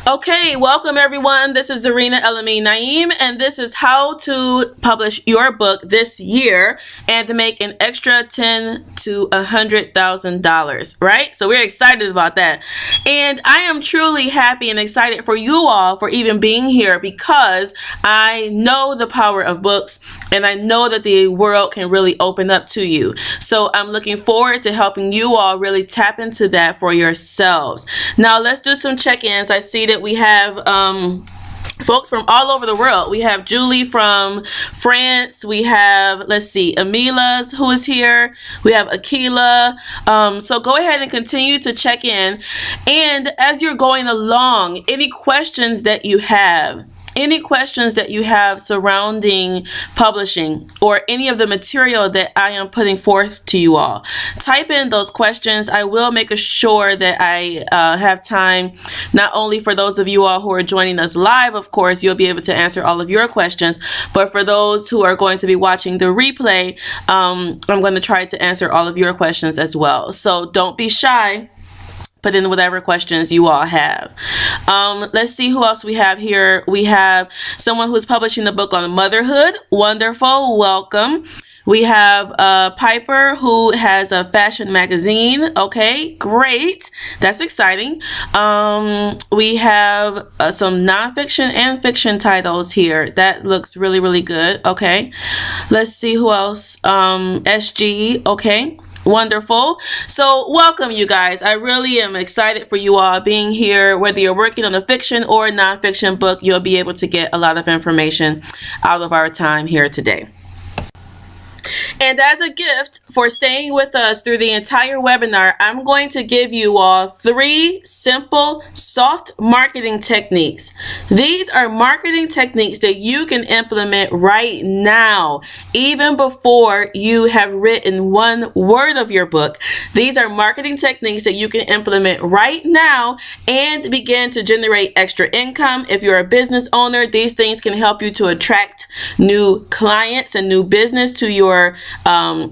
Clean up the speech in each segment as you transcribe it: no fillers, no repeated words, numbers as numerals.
Okay, welcome everyone. This is Zarina El-Amin Naeem, and this is how to publish your book this year and to make an extra $10,000 to $100,000. Right? So we're excited about that, and I am truly happy and excited for you all for even being here because I know the power of books, and I know that the world can really open up to you. So I'm looking forward to helping you all really tap into that for yourselves. Now let's do some check-ins. I see that we have folks from all over the world. We have Julie from France. We have, let's see, Amila's who is here. We have Akila. So go ahead and continue to check in. And as you're going along, any questions that you have, surrounding publishing or any of the material that I am putting forth to you all, type in those questions. I will make sure that I have time, not only for those of you all who are joining us live, of course, you'll be able to answer all of your questions, but for those who are going to be watching the replay, I'm going to try to answer all of your questions as well. So don't be shy. Put in whatever questions you all have. Let's see who else we have here. We have someone who's publishing a book on motherhood. Wonderful. Welcome. We have Piper, who has a fashion magazine. Okay, great. That's exciting. We have some nonfiction and fiction titles here. That looks really, really good. Okay. Let's see who else. SG. Okay. Wonderful. So welcome, you guys. I really am excited for you all being here. Whether you're working on a fiction or a nonfiction book, you'll be able to get a lot of information out of our time here today. And as a gift for staying with us through the entire webinar, I'm going to give you all 3 simple, soft marketing techniques. These are marketing techniques that you can implement right now, even before you have written one word of your book. These are marketing techniques that you can implement right now and begin to generate extra income. If you're a business owner, these things can help you to attract new clients and new business to your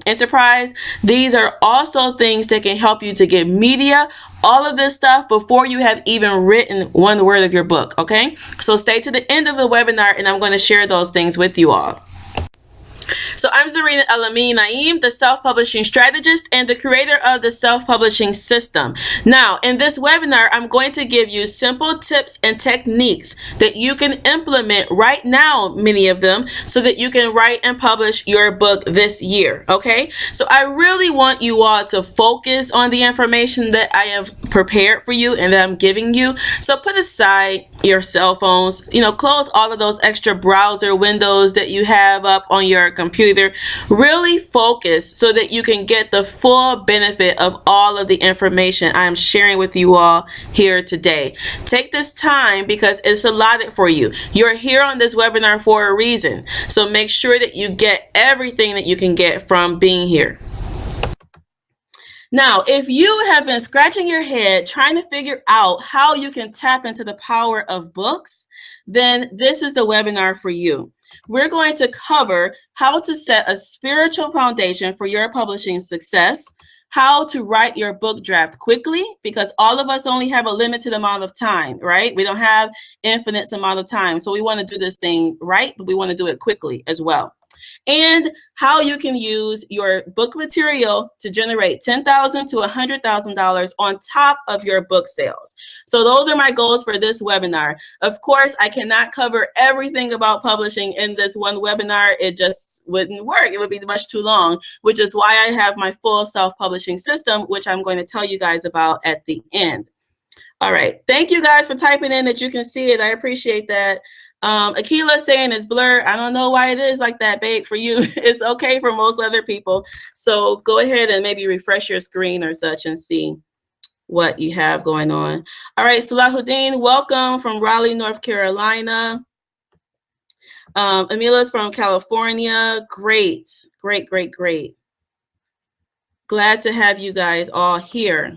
enterprise. These are also things that can help you to get media, all of this stuff before you have even written one word of your book. Okay, so stay to the end of the webinar and I'm going to share those things with you all. So I'm Zarina El-Amin Naeem, the self-publishing strategist and the creator of the self-publishing system. Now, in this webinar, I'm going to give you simple tips and techniques that you can implement right now, many of them, so that you can write and publish your book this year. Okay, so I really want you all to focus on the information that I have prepared for you and that I'm giving you. So put aside your cell phones, close all of those extra browser windows that you have up on your computer. Really focus so that you can get the full benefit of all of the information I am sharing with you all here today. Take this time because it's allotted for you. You're here on this webinar for a reason. So make sure that you get everything that you can get from being here. Now, if you have been scratching your head trying to figure out how you can tap into the power of books, then this is the webinar for you. We're going to cover how to set a spiritual foundation for your publishing success, how to write your book draft quickly, because all of us only have a limited amount of time, right? We don't have infinite amount of time. So we want to do this thing right, but we want to do it quickly as well. And how you can use your book material to generate $10,000 to $100,000 on top of your book sales. So those are my goals for this webinar. Of course, I cannot cover everything about publishing in this one webinar. It just wouldn't work. It would be much too long, which is why I have my full self-publishing system, which I'm going to tell you guys about at the end. All right. Thank you guys for typing in that you can see it. I appreciate that. Akila saying it's blurred. I don't know why it is like that, babe. For you, it's okay for most other people. So go ahead and maybe refresh your screen or such and see what you have going on. All right, Salahuddin, welcome from Raleigh, North Carolina. Amila's from California. Great, great, great, great. Glad to have you guys all here.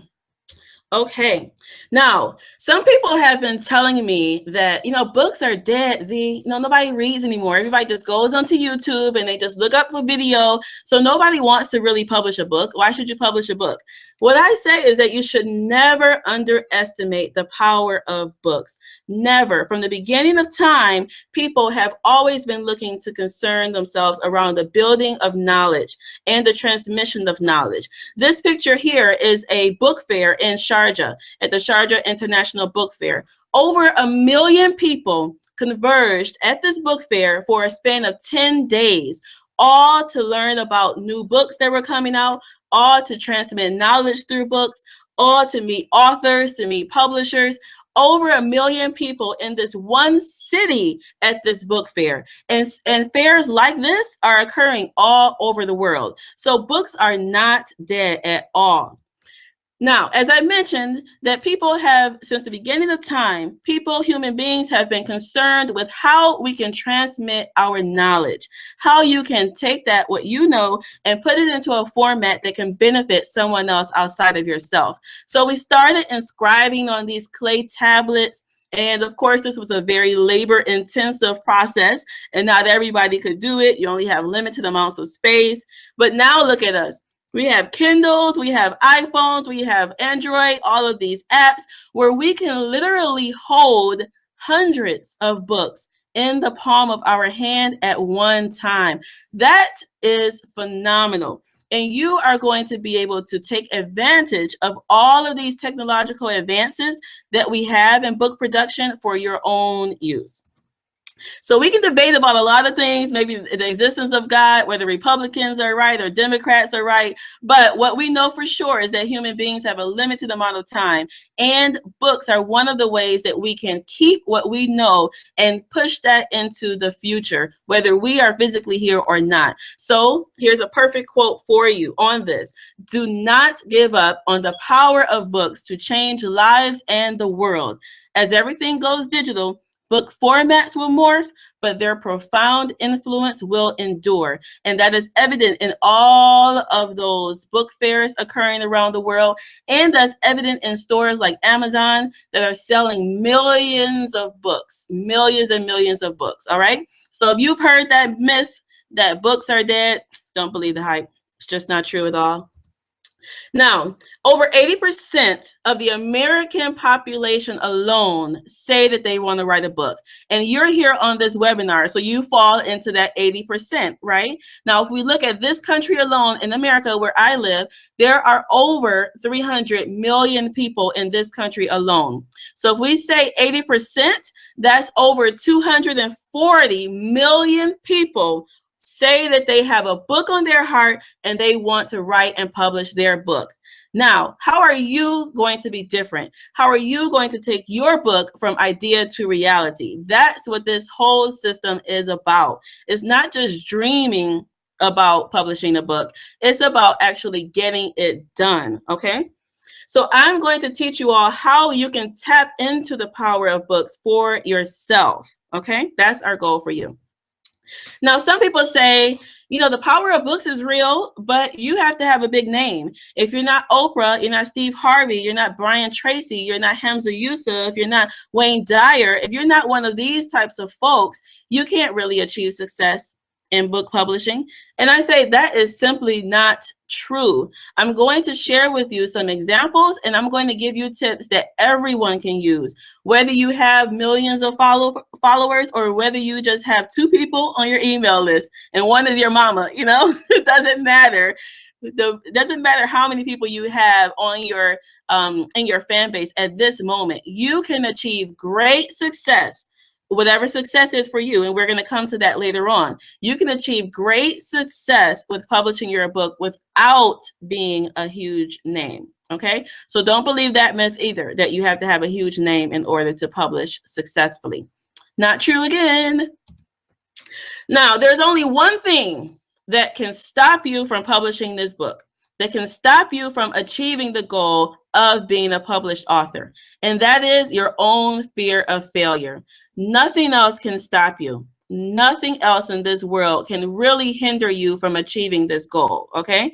Okay. Now, some people have been telling me that, books are dead, Z. Nobody reads anymore. Everybody just goes onto YouTube and they just look up a video. So nobody wants to really publish a book. Why should you publish a book? What I say is that you should never underestimate the power of books. Never. From the beginning of time, people have always been looking to concern themselves around the building of knowledge and the transmission of knowledge. This picture here is a book fair in Sharjah, at the Sharjah International Book Fair. Over 1 million people converged at this book fair for a span of 10 days, all to learn about new books that were coming out, all to transmit knowledge through books, all to meet authors, to meet publishers. Over 1 million people in this one city at this book fair. And fairs like this are occurring all over the world. So books are not dead at all. Now, as I mentioned, that people have, since the beginning of time, human beings have been concerned with how we can transmit our knowledge, how you can take that, what you know, and put it into a format that can benefit someone else outside of yourself. So we started inscribing on these clay tablets. And of course, this was a very labor-intensive process, and not everybody could do it. You only have limited amounts of space. But now look at us. We have Kindles, we have iPhones, we have Android, all of these apps where we can literally hold hundreds of books in the palm of our hand at one time. That is phenomenal. And you are going to be able to take advantage of all of these technological advances that we have in book production for your own use. So we can debate about a lot of things, maybe the existence of God, whether Republicans are right or Democrats are right. But what we know for sure is that human beings have a limited amount of time, and books are one of the ways that we can keep what we know and push that into the future, whether we are physically here or not. So here's a perfect quote for you on this. Do not give up on the power of books to change lives and the world. As everything goes digital, book formats will morph, but their profound influence will endure. And that is evident in all of those book fairs occurring around the world. And that's evident in stores like Amazon that are selling millions of books, millions and millions of books. All right. So if you've heard that myth that books are dead, don't believe the hype. It's just not true at all. Now, over 80% of the American population alone say that they want to write a book. And you're here on this webinar, so you fall into that 80%, right? Now, if we look at this country alone, in America, where I live, there are over 300 million people in this country alone. So if we say 80%, that's over 240 million people say that they have a book on their heart and they want to write and publish their book. Now, how are you going to be different? How are you going to take your book from idea to reality? That's what this whole system is about. It's not just dreaming about publishing a book. It's about actually getting it done, okay? So I'm going to teach you all how you can tap into the power of books for yourself, okay? That's our goal for you. Now, some people say, the power of books is real, but you have to have a big name. If you're not Oprah, you're not Steve Harvey, you're not Brian Tracy, you're not Hamza Yusuf, you're not Wayne Dyer, if you're not one of these types of folks, you can't really achieve success in book publishing. And I say that is simply not true. I'm going to share with you some examples, and I'm going to give you tips that everyone can use, whether you have millions of followers or whether you just have 2 people on your email list and one is your mama. It doesn't matter. It doesn't matter how many people you have on your in your fan base at this moment. You can achieve great success, whatever success is for you, and we're going to come to that later on. You can achieve great success with publishing your book without being a huge name, okay? So don't believe that myth either, that you have to have a huge name in order to publish successfully. Not true again. Now, there's only one thing that can stop you from publishing this book, that can stop you from achieving the goal of being a published author, and that is your own fear of failure. Nothing else can stop you. Nothing else in this world can really hinder you from achieving this goal, okay?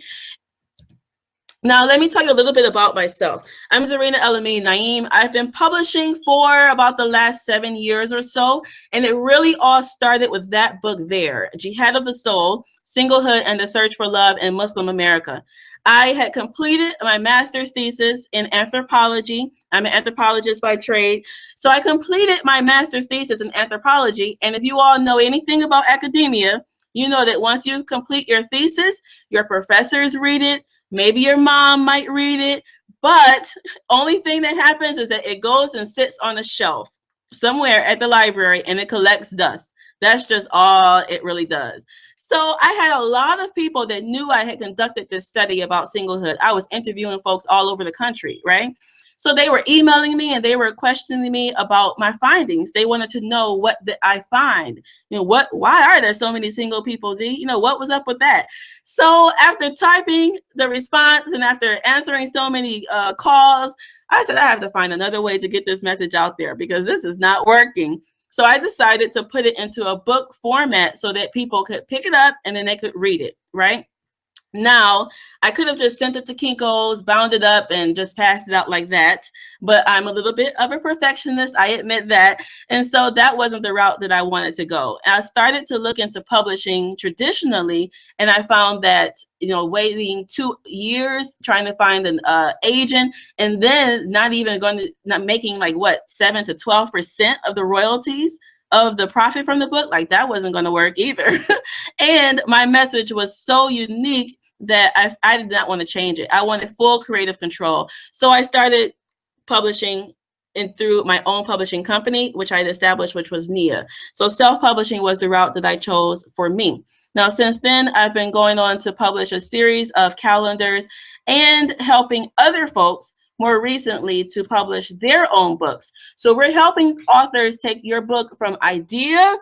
Now, let me tell you a little bit about myself. I'm Zarina El-Amin Naeem. I've been publishing for about the last 7 years or so, and it really all started with that book there, Jihad of the Soul, Singlehood and the Search for Love in Muslim America. I had completed my master's thesis in anthropology. I'm an anthropologist by trade. So I completed my master's thesis in anthropology, and if you all know anything about academia, you know that once you complete your thesis, your professors read it, maybe your mom might read it, but only thing that happens is that it goes and sits on a shelf somewhere at the library and it collects dust. That's just all it really does. So I had a lot of people that knew I had conducted this study about singlehood. I was interviewing folks all over the country, right? So they were emailing me and they were questioning me about my findings. They wanted to know what did I find. Why are there so many single people, Z? What was up with that? So after typing the response and after answering so many calls, I said, I have to find another way to get this message out there because this is not working. So I decided to put it into a book format so that people could pick it up and then they could read it, right? Now, I could have just sent it to Kinko's, bound it up, and just passed it out like that. But I'm a little bit of a perfectionist. I admit that. And so that wasn't the route that I wanted to go. And I started to look into publishing traditionally, and I found that, waiting 2 years, trying to find an agent, and then not making 7 to 12% of the royalties of the profit from the book, like that wasn't going to work either. And my message was so unique that I did not want to change it. I wanted full creative control. So I started publishing through my own publishing company, which I had established, which was Nia. So self-publishing was the route that I chose for me. Now, since then, I've been going on to publish a series of calendars and helping other folks more recently to publish their own books. So we're helping authors take your book from idea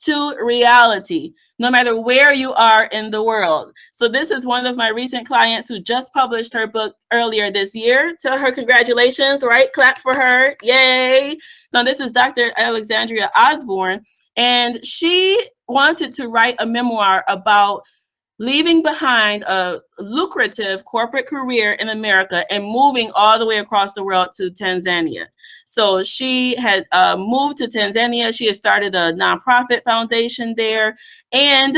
to reality, no matter where you are in the world. So this is one of my recent clients who just published her book earlier this year. Tell her congratulations, right? Clap for her, yay. So this is Dr. Alexandria Osborne, and she wanted to write a memoir about leaving behind a lucrative corporate career in America and moving all the way across the world to Tanzania. So she had moved to Tanzania. She had started a nonprofit foundation there, and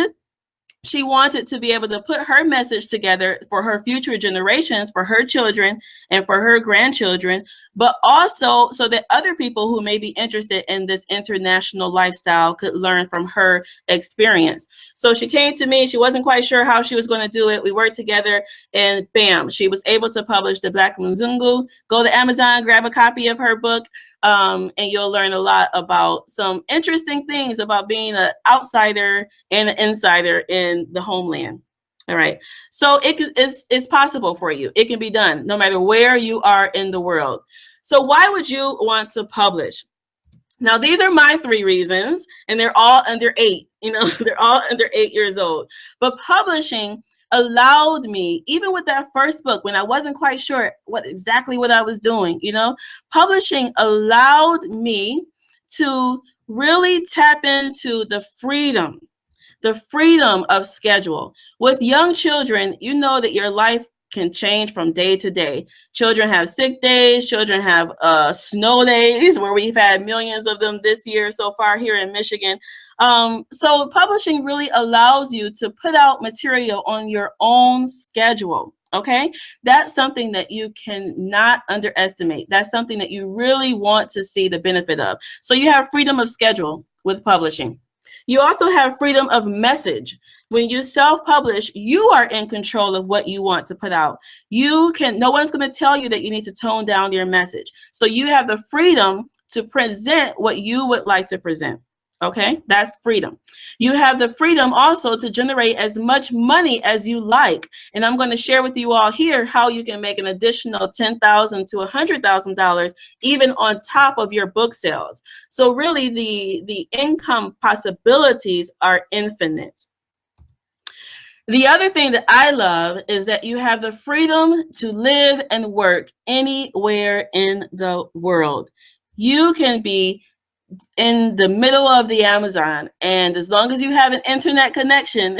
she wanted to be able to put her message together for her future generations, for her children and for her grandchildren, but also so that other people who may be interested in this international lifestyle could learn from her experience. So she came to me. She wasn't quite sure how she was going to do it. We worked together and bam, she was able to publish The Black Mzungu. Go to Amazon, grab a copy of her book. And you'll learn a lot about some interesting things about being an outsider and an insider in the homeland. All right. So it's possible for you. It can be done no matter where you are in the world. So why would you want to publish? Now, these are my 3 reasons, and they're all under 8. They're all under 8 years old. But publishing allowed me, even with that first book, when I wasn't quite sure exactly what I was doing, publishing allowed me to really tap into the freedom of schedule. With young children, you know that your life can change from day to day. Children have sick days, children have snow days, where we've had millions of them this year so far here in Michigan. So publishing really allows you to put out material on your own schedule. Okay, that's something that you cannot underestimate. That's something that you really want to see the benefit of. So you have freedom of schedule with publishing. You also have freedom of message. When you self-publish, you are in control of what you want to put out. No one's going to tell you that you need to tone down your message. So you have the freedom to present what you would like to present. Okay, that's freedom. You have the freedom also to generate as much money as you like. And I'm going to share with you all here how you can make an additional $10,000 to $100,000 even on top of your book sales. So really the income possibilities are infinite. The other thing that I love is that you have the freedom to live and work anywhere in the world. You can be in the middle of the Amazon. And as long as you have an internet connection,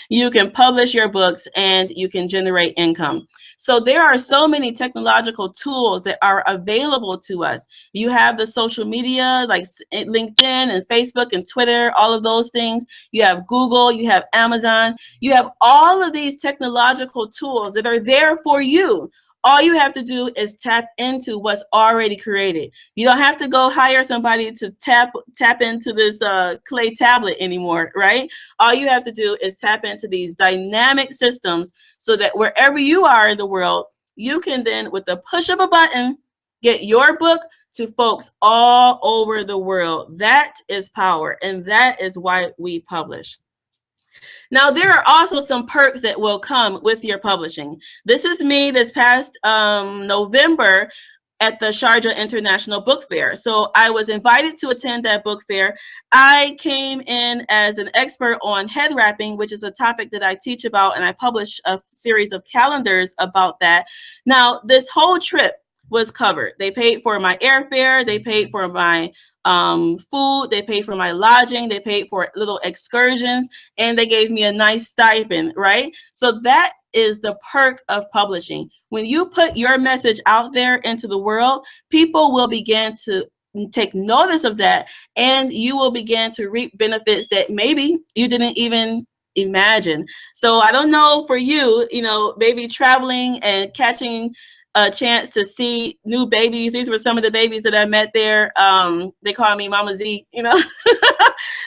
you can publish your books and you can generate income. So there are so many technological tools that are available to us. You have the social media like LinkedIn and Facebook and Twitter, all of those things. You have Google, you have Amazon, you have all of these technological tools that are there for you. All you have to do is tap into what's already created. You don't have to go hire somebody to tap into this clay tablet anymore, right? All you have to do is tap into these dynamic systems so that wherever you are in the world, you can then, with the push of a button, get your book to folks all over the world. That is power, and that is why we publish. Now, there are also some perks that will come with your publishing. This is me this past November at the Sharjah International Book Fair. So I was invited to attend that book fair. I came in as an expert on head wrapping, which is a topic that I teach about, and I publish a series of calendars about that. Now, this whole trip was covered. They paid for my airfare, they paid for my food, they paid for my lodging, they paid for little excursions, and they gave me a nice stipend, right? So that is the perk of publishing. When you put your message out there into the world, people will begin to take notice of that, and you will begin to reap benefits that maybe you didn't even imagine. So I don't know for you, maybe traveling and catching a chance to see new babies. These were some of the babies that I met there. They call me Mama Z,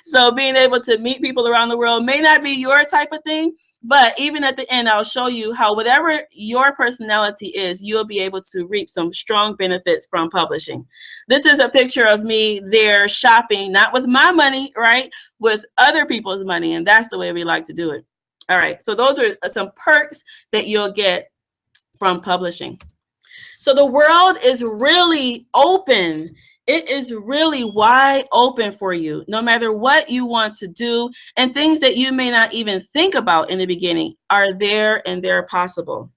So being able to meet people around the world may not be your type of thing, but even at the end, I'll show you how whatever your personality is, you'll be able to reap some strong benefits from publishing. This is a picture of me there shopping, not with my money, right? With other people's money. And that's the way we like to do it. All right. So those are some perks that you'll get from publishing. So the world is really open. It is really wide open for you, no matter what you want to do, and things that you may not even think about in the beginning are there, and they're possible.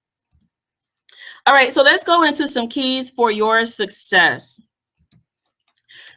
All right, so let's go into some keys for your success.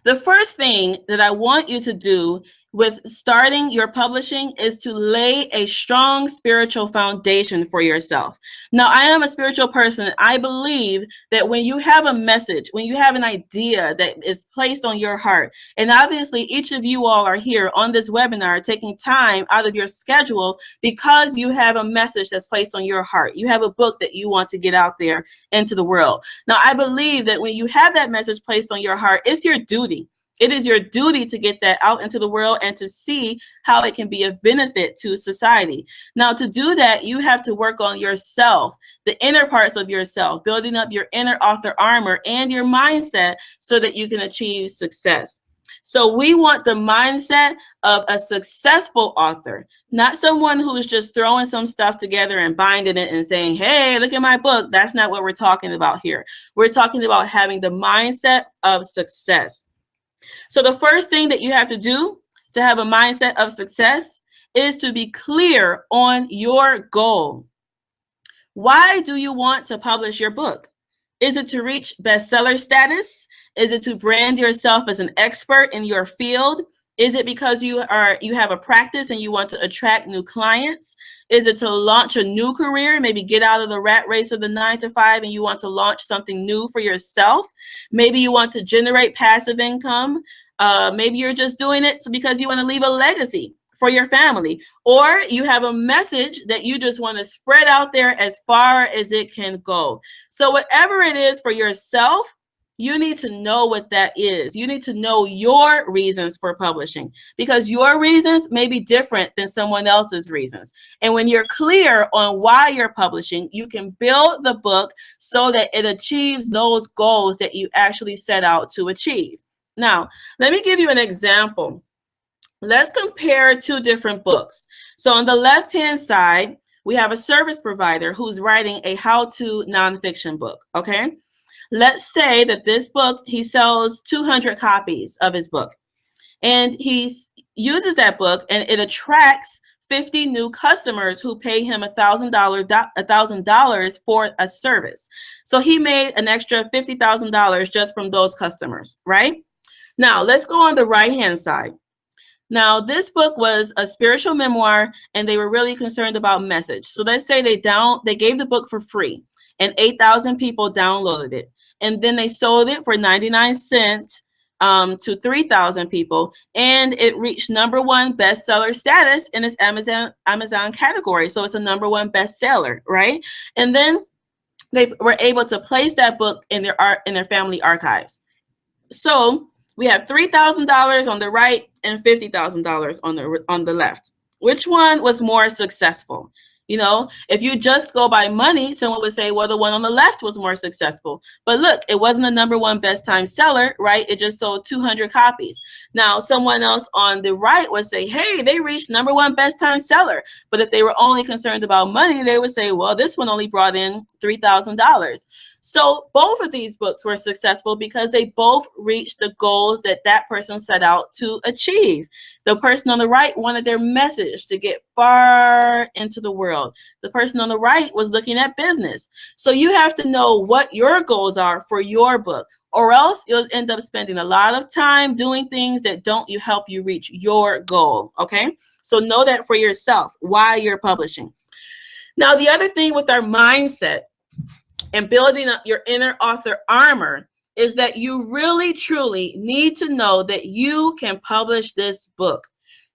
The first thing that I want you to do with starting your publishing is to lay a strong spiritual foundation for yourself. Now, I am a spiritual person. I believe that when you have a message, when you have an idea that is placed on your heart, and obviously each of you all are here on this webinar taking time out of your schedule because you have a message that's placed on your heart. You have a book that you want to get out there into the world. Now, I believe that when you have that message placed on your heart, it's your duty. It is your duty to get that out into the world and to see how it can be of benefit to society. Now, to do that, you have to work on yourself, the inner parts of yourself, building up your inner author armor and your mindset so that you can achieve success. So we want the mindset of a successful author, not someone who is just throwing some stuff together and binding it and saying, hey, look at my book. That's not what we're talking about here. We're talking about having the mindset of success. So the first thing that you have to do to have a mindset of success is to be clear on your goal. Why do you want to publish your book? Is it to reach bestseller status? Is it to brand yourself as an expert in your field? Is it because you have a practice and you want to attract new clients? Is it to launch a new career, maybe get out of the rat race of the 9-to-5 and you want to launch something new for yourself? Maybe you want to generate passive income. Maybe you're just doing it because you want to leave a legacy for your family, or you have a message that you just want to spread out there as far as it can go. So whatever it is for yourself, you need to know what that is. You need to know your reasons for publishing, because your reasons may be different than someone else's reasons. And when you're clear on why you're publishing, you can build the book so that it achieves those goals that you actually set out to achieve. Now, let me give you an example. Let's compare two different books. So on the left-hand side, we have a service provider who's writing a how-to nonfiction book, okay? Let's say that this book, he sells 200 copies of his book, and he uses that book and it attracts 50 new customers who pay him $1,000 for a service. So he made an extra $50,000 just from those customers, right? Now, let's go on the right-hand side. Now, this book was a spiritual memoir, and they were really concerned about message. So let's say they gave the book for free, and 8,000 people downloaded it, and then they sold it for 99 cents to 3,000 people, and it reached #1 bestseller status in its Amazon category. So it's a #1 bestseller, right? And then they were able to place that book in their family archives. So we have $3,000 on the right and $50,000 on the left. Which one was more successful? You know, if you just go by money, someone would say, well, the one on the left was more successful. But look, it wasn't a #1 best time seller, right? It just sold 200 copies. Now, someone else on the right would say, hey, they reached #1 best time seller. But if they were only concerned about money, they would say, well, this one only brought in $3,000. So both of these books were successful because they both reached the goals that that person set out to achieve. The person on the right wanted their message to get far into the world. The person on the right was looking at business. So you have to know what your goals are for your book, or else you'll end up spending a lot of time doing things that don't help you reach your goal, okay? So know that for yourself while you're publishing. Now, the other thing with our mindset and building up your inner author armor is that you really, truly need to know that you can publish this book.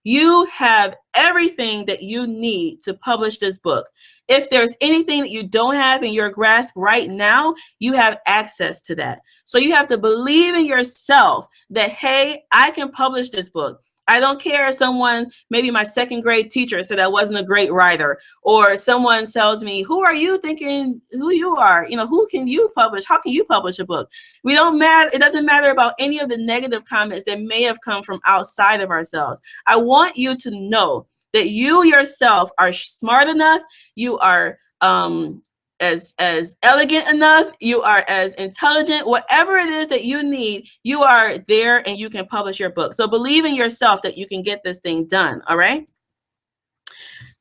You have everything that you need to publish this book. If there's anything that you don't have in your grasp right now, you have access to that. So you have to believe in yourself that, hey, I can publish this book. I don't care if someone, maybe my second grade teacher said I wasn't a great writer, or someone tells me, who are you thinking who you are? You know, who can you publish? How can you publish a book? We don't matter. It doesn't matter about any of the negative comments that may have come from outside of ourselves. I want you to know that you yourself are smart enough. You are as elegant enough, you are as intelligent, whatever it is that you need, you are there and you can publish your book. So believe in yourself that you can get this thing done, all right?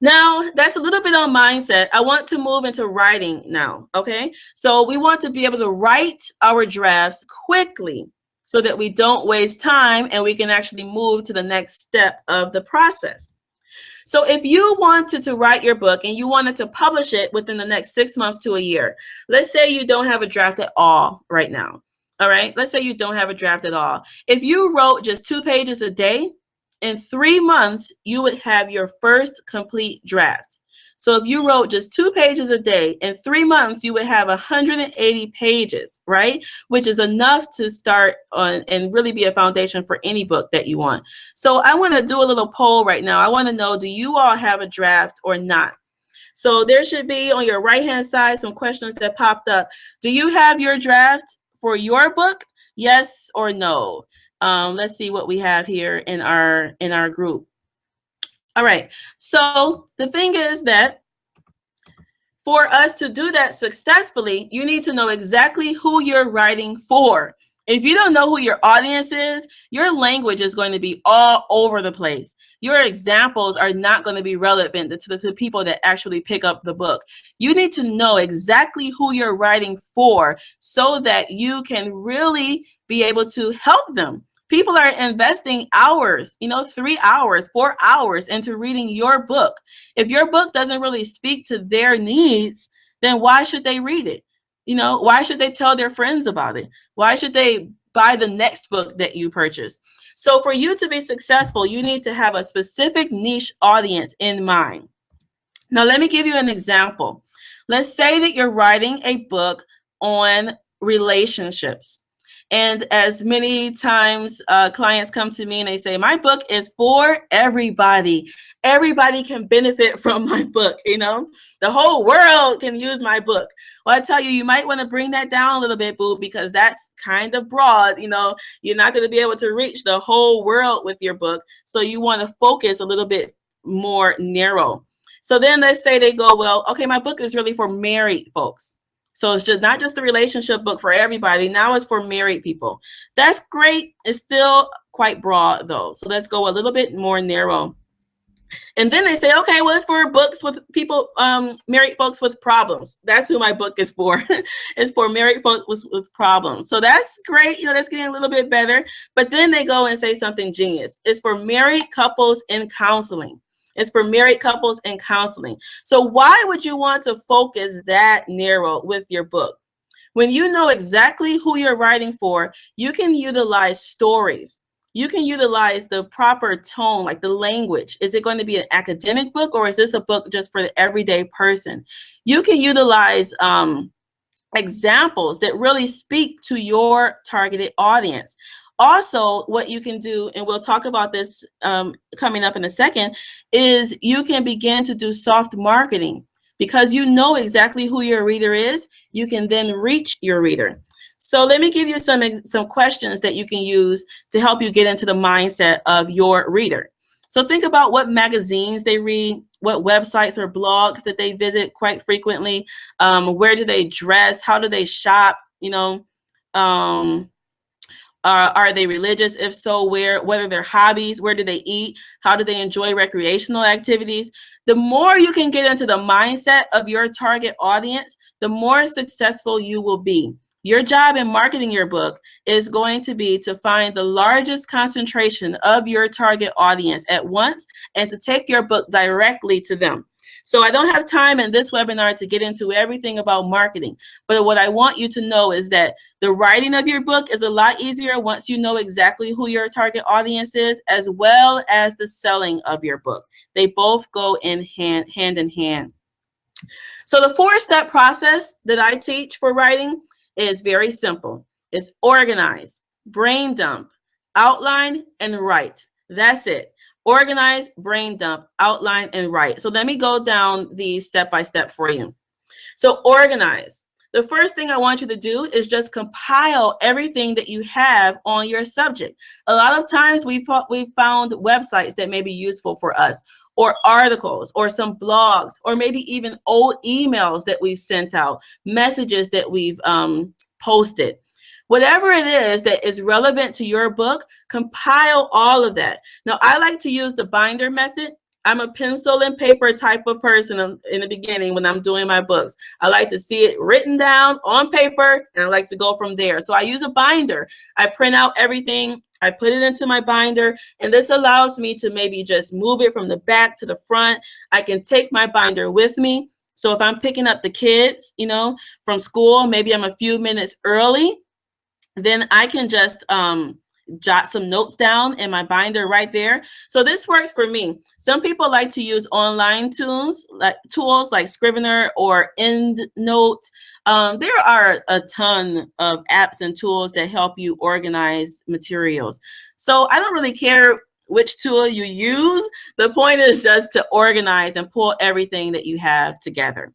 Now, that's a little bit on mindset. I want to move into writing now, okay? So we want to be able to write our drafts quickly so that we don't waste time and we can actually move to the next step of the process. So if you wanted to write your book and you wanted to publish it within the next 6 months to a year, let's say you don't have a draft at all right now. All right. Let's say you don't have a draft at all. If you wrote just 2 pages a day, in 3 months, you would have your first complete draft. So if you wrote just 2 pages a day, in 3 months, you would have 180 pages, right? Which is enough to start on and really be a foundation for any book that you want. So I want to do a little poll right now. I want to know, do you all have a draft or not? So there should be on your right-hand side some questions that popped up. Do you have your draft for your book? Yes or no? Let's see what we have here in our group. All right, so the thing is that for us to do that successfully, you need to know exactly who you're writing for. If you don't know who your audience is, your language is going to be all over the place. Your examples are not going to be relevant to the people that actually pick up the book. You need to know exactly who you're writing for so that you can really be able to help them. People are investing hours, 3 hours, 4 hours into reading your book. If your book doesn't really speak to their needs, then why should they read it? Why should they tell their friends about it? Why should they buy the next book that you purchase? So for you to be successful, you need to have a specific niche audience in mind. Now, let me give you an example. Let's say that you're writing a book on relationships. And as many times clients come to me and they say, my book is for everybody. Everybody can benefit from my book. The whole world can use my book. Well, I tell you, you might want to bring that down a little bit, boo, because that's kind of broad. You're not going to be able to reach the whole world with your book. So you want to focus a little bit more narrow. So then let's say they go, well, okay, my book is really for married folks. So it's just not just a relationship book for everybody. Now it's for married people. That's great. It's still quite broad though. So let's go a little bit more narrow. And then they say, okay, well, it's for books with people, married folks with problems. That's who my book is for. It's for married folks with problems. So that's great. You know, that's getting a little bit better. But then they go and say something genius. It's for married couples in counseling. It's for married couples in counseling. So why would you want to focus that narrow with your book? When you know exactly who you're writing for, you can utilize stories. You can utilize the proper tone, like the language. Is it going to be an academic book, or is this a book just for the everyday person? You can utilize examples that really speak to your targeted audience. Also, what you can do, and we'll talk about this coming up in a second, is you can begin to do soft marketing. Because you know exactly who your reader is, you can then reach your reader. So let me give you some questions that you can use to help you get into the mindset of your reader. So think about what magazines they read, what websites or blogs that they visit quite frequently, where do they dress, how do they shop, you know, are they religious? If so, where? What are their hobbies? Where do they eat? How do they enjoy recreational activities? The more you can get into the mindset of your target audience, the more successful you will be. Your job in marketing your book is going to be to find the largest concentration of your target audience at once and to take your book directly to them. So I don't have time in this webinar to get into everything about marketing, but what I want you to know is that the writing of your book is a lot easier once you know exactly who your target audience is, as well as the selling of your book. They both go in hand in hand. So the 4-step process that I teach for writing is very simple. It's organize, brain dump, outline, and write. That's it. Organize, brain dump, outline, and write. So let me go down these step by step for you. So organize. The first thing I want you to do is just compile everything that you have on your subject. A lot of times we've found websites that may be useful for us, or articles, or some blogs, or maybe even old emails that we've sent out, messages that we've posted. Whatever it is that is relevant to your book, compile all of that. Now, I like to use the binder method. I'm a pencil and paper type of person in the beginning when I'm doing my books. I like to see it written down on paper, and I like to go from there. So I use a binder. I print out everything. I put it into my binder, and this allows me to maybe just move it from the back to the front. I can take my binder with me. So if I'm picking up the kids, you know, from school, maybe I'm a few minutes early, then I can just jot some notes down in my binder right there. So this works for me. Some people like to use online tools like Scrivener or EndNote. There are a ton of apps and tools that help you organize materials. So I don't really care which tool you use. The point is just to organize and pull everything that you have together.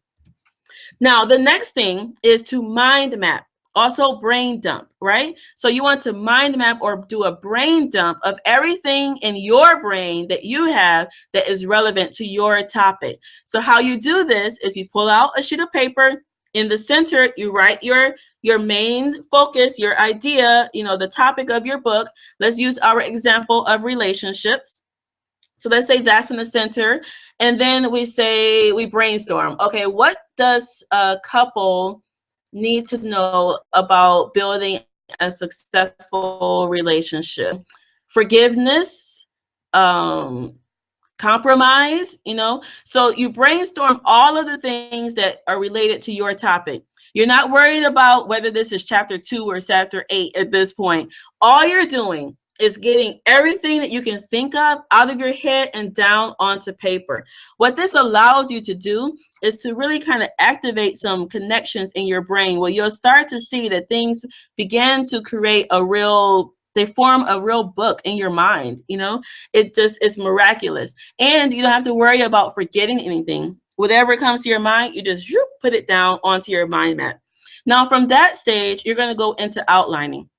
Now, the next thing is to mind map. Also brain dump, right? So you want to mind map or do a brain dump of everything in your brain that you have that is relevant to your topic. So how you do this is you pull out a sheet of paper. In the center, you write your main focus, your idea, you know, the topic of your book. Let's use our example of relationships. So let's say that's in the center. And then we brainstorm. Okay, what does a couple need to know about building a successful relationship? Forgiveness, compromise, you know? So you brainstorm all of the things that are related to your topic. You're not worried about whether this is chapter 2 or chapter 8 at this point. All you're doing is getting everything that you can think of out of your head and down onto paper. What this allows you to do is to really kind of activate some connections in your brain where you'll start to see that things begin to create they form a real book in your mind. You know, it's miraculous. And you don't have to worry about forgetting anything. Whatever comes to your mind, you just put it down onto your mind map. Now, from that stage, you're going to go into outlining.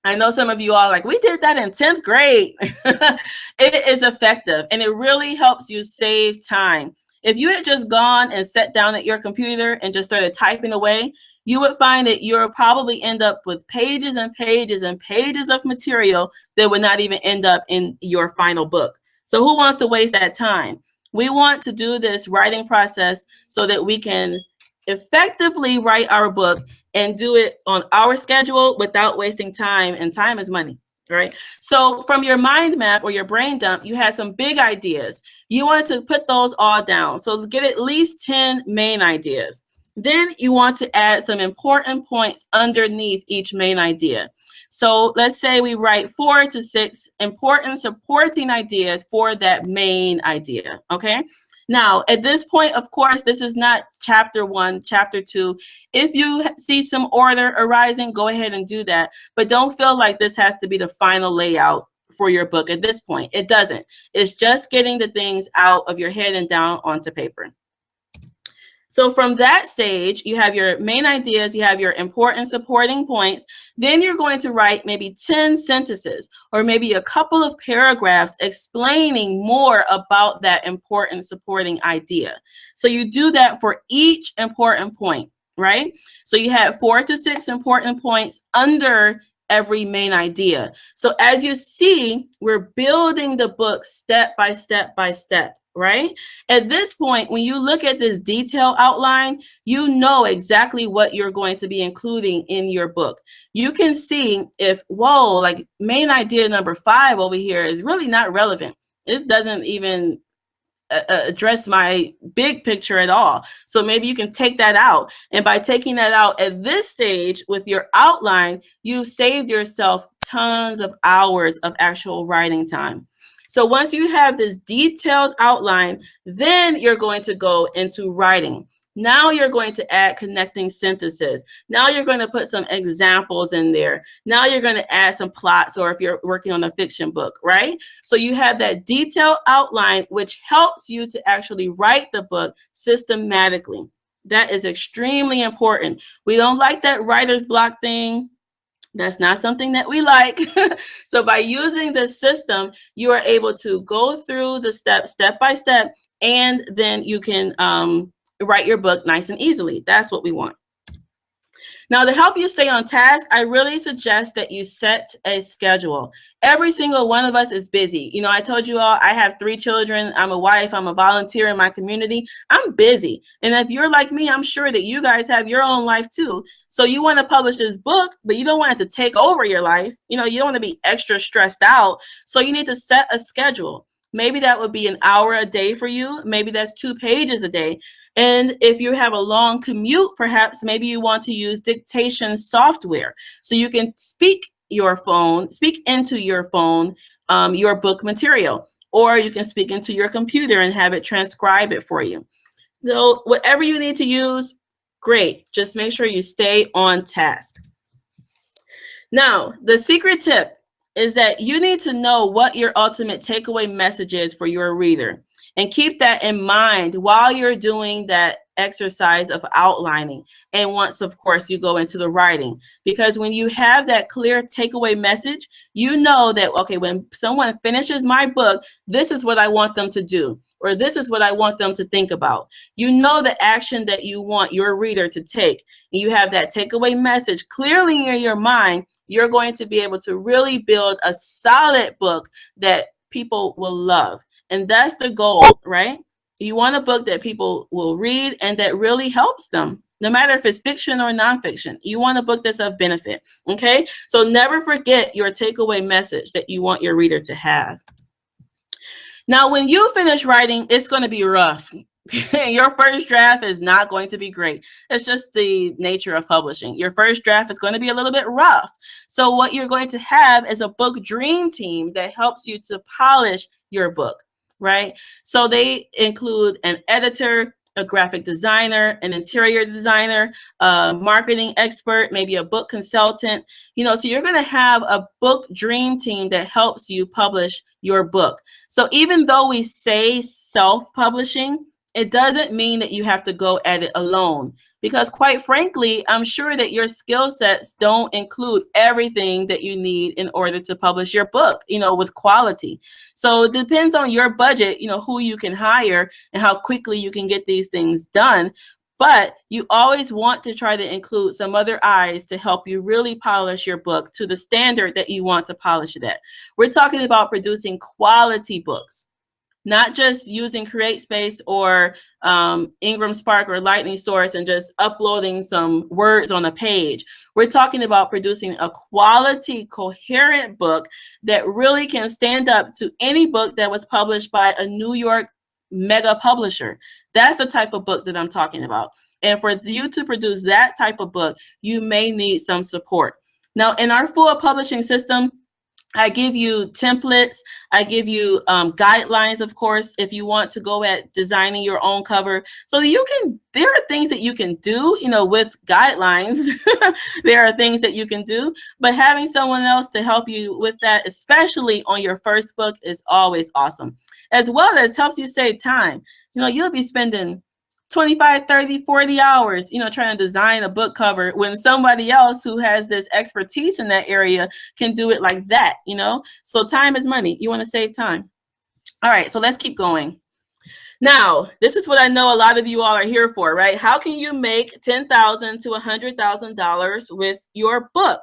I know some of you all like, we did that in 10th grade. It is effective, and it really helps you save time. If you had just gone and sat down at your computer and just started typing away, you would find that you'll probably end up with pages and pages and pages of material that would not even end up in your final book. So who wants to waste that time? We want to do this writing process so that we can effectively write our book and do it on our schedule without wasting time, and time is money, right? So from your mind map or your brain dump, you had some big ideas. You want to put those all down. So get at least 10 main ideas. Then you want to add some important points underneath each main idea. So let's say we write 4 to 6 important supporting ideas for that main idea, okay? Now, at this point, of course, this is not chapter 1, chapter 2. If you see some order arising, go ahead and do that. But don't feel like this has to be the final layout for your book at this point. It doesn't. It's just getting the things out of your head and down onto paper. So from that stage, you have your main ideas, you have your important supporting points. Then you're going to write maybe 10 sentences or maybe a couple of paragraphs explaining more about that important supporting idea. So you do that for each important point, right? So you have 4 to 6 important points under every main idea. So as you see, we're building the book step by step by step. Right? At this point, when you look at this detail outline, you know exactly what you're going to be including in your book. You can see if, whoa, like main idea number 5 over here is really not relevant. It doesn't even address my big picture at all. So maybe you can take that out. And by taking that out at this stage with your outline, you've saved yourself tons of hours of actual writing time. So once you have this detailed outline, then you're going to go into writing. Now you're going to add connecting sentences. Now you're going to put some examples in there. Now you're going to add some plots, or if you're working on a fiction book, right? So you have that detailed outline, which helps you to actually write the book systematically. That is extremely important. We don't like that writer's block thing. That's not something that we like. So by using this system, you are able to go through the steps step by step, and then you can write your book nice and easily. That's what we want. Now, to help you stay on task, I really suggest that you set a schedule. Every single one of us is busy. You know, I told you all I have 3 children. I'm a wife. I'm a volunteer in my community. I'm busy. And if you're like me, I'm sure that you guys have your own life too. So you want to publish this book, but you don't want it to take over your life. You know, you don't want to be extra stressed out. So you need to set a schedule. Maybe that would be an hour a day for you. Maybe that's 2 pages a day. And if you have a long commute, perhaps maybe you want to use dictation software so you can speak into your phone, your book material, or you can speak into your computer and have it transcribe it for you. So whatever you need to use, great. Just make sure you stay on task. Now, the secret tip is that you need to know what your ultimate takeaway message is for your reader. And keep that in mind while you're doing that exercise of outlining. And once, of course, you go into the writing. Because when you have that clear takeaway message, you know that, okay, when someone finishes my book, this is what I want them to do, or this is what I want them to think about. You know the action that you want your reader to take. And you have that takeaway message clearly in your mind. You're going to be able to really build a solid book that people will love. And that's the goal, right? You want a book that people will read and that really helps them, no matter if it's fiction or nonfiction. You want a book that's of benefit, okay? So never forget your takeaway message that you want your reader to have. Now, when you finish writing, it's going to be rough. Your first draft is not going to be great. It's just the nature of publishing. Your first draft is going to be a little bit rough. So what you're going to have is a book dream team that helps you to polish your book, right? So they include an editor, a graphic designer, an interior designer, a marketing expert, maybe a book consultant. You know, so you're going to have a book dream team that helps you publish your book. So even though we say self-publishing, it doesn't mean that you have to go at it alone, because quite frankly, I'm sure that your skill sets don't include everything that you need in order to publish your book, you know, with quality. So it depends on your budget, you know, who you can hire and how quickly you can get these things done. But you always want to try to include some other eyes to help you really polish your book to the standard that you want to polish it at. We're talking about producing quality books. not just using CreateSpace or Ingram Spark or Lightning Source and just uploading some words on a page. We're talking about producing a quality, coherent book that really can stand up to any book that was published by a New York mega publisher. That's the type of book that I'm talking about. And for you to produce that type of book, you may need some support. Now, in our full publishing system, I give you templates. I give you guidelines, of course, if you want to go at designing your own cover. So you can, there are things that you can do, you know, with guidelines. There are things that you can do, but having someone else to help you with that, especially on your first book, is always awesome. As well as helps you save time. You know, you'll be spending 25, 30, 40 hours, you know, trying to design a book cover when somebody else who has this expertise in that area can do it like that, you know? So time is money. You want to save time. All right, so let's keep going. Now, this is what I know a lot of you all are here for, right? How can you make $10,000 to $100,000 with your book?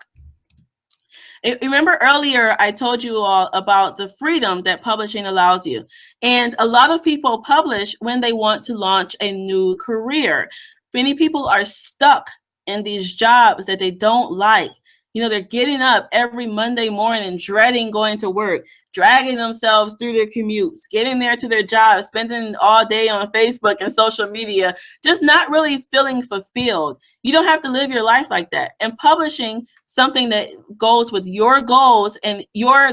Remember earlier, I told you all about the freedom that publishing allows you. And a lot of people publish when they want to launch a new career. Many people are stuck in these jobs that they don't like. You know, they're getting up every Monday morning, dreading going to work, dragging themselves through their commutes, getting there to their jobs, spending all day on Facebook and social media, just not really feeling fulfilled. You don't have to live your life like that. And publishing something that goes with your goals and your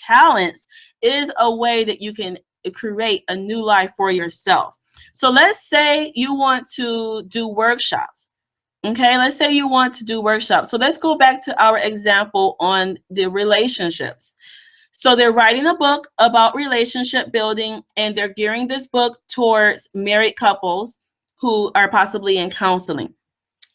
talents is a way that you can create a new life for yourself. So let's say you want to do workshops. Okay, let's say you want to do workshops. So let's go back to our example on the relationships. So they're writing a book about relationship building, and they're gearing this book towards married couples who are possibly in counseling.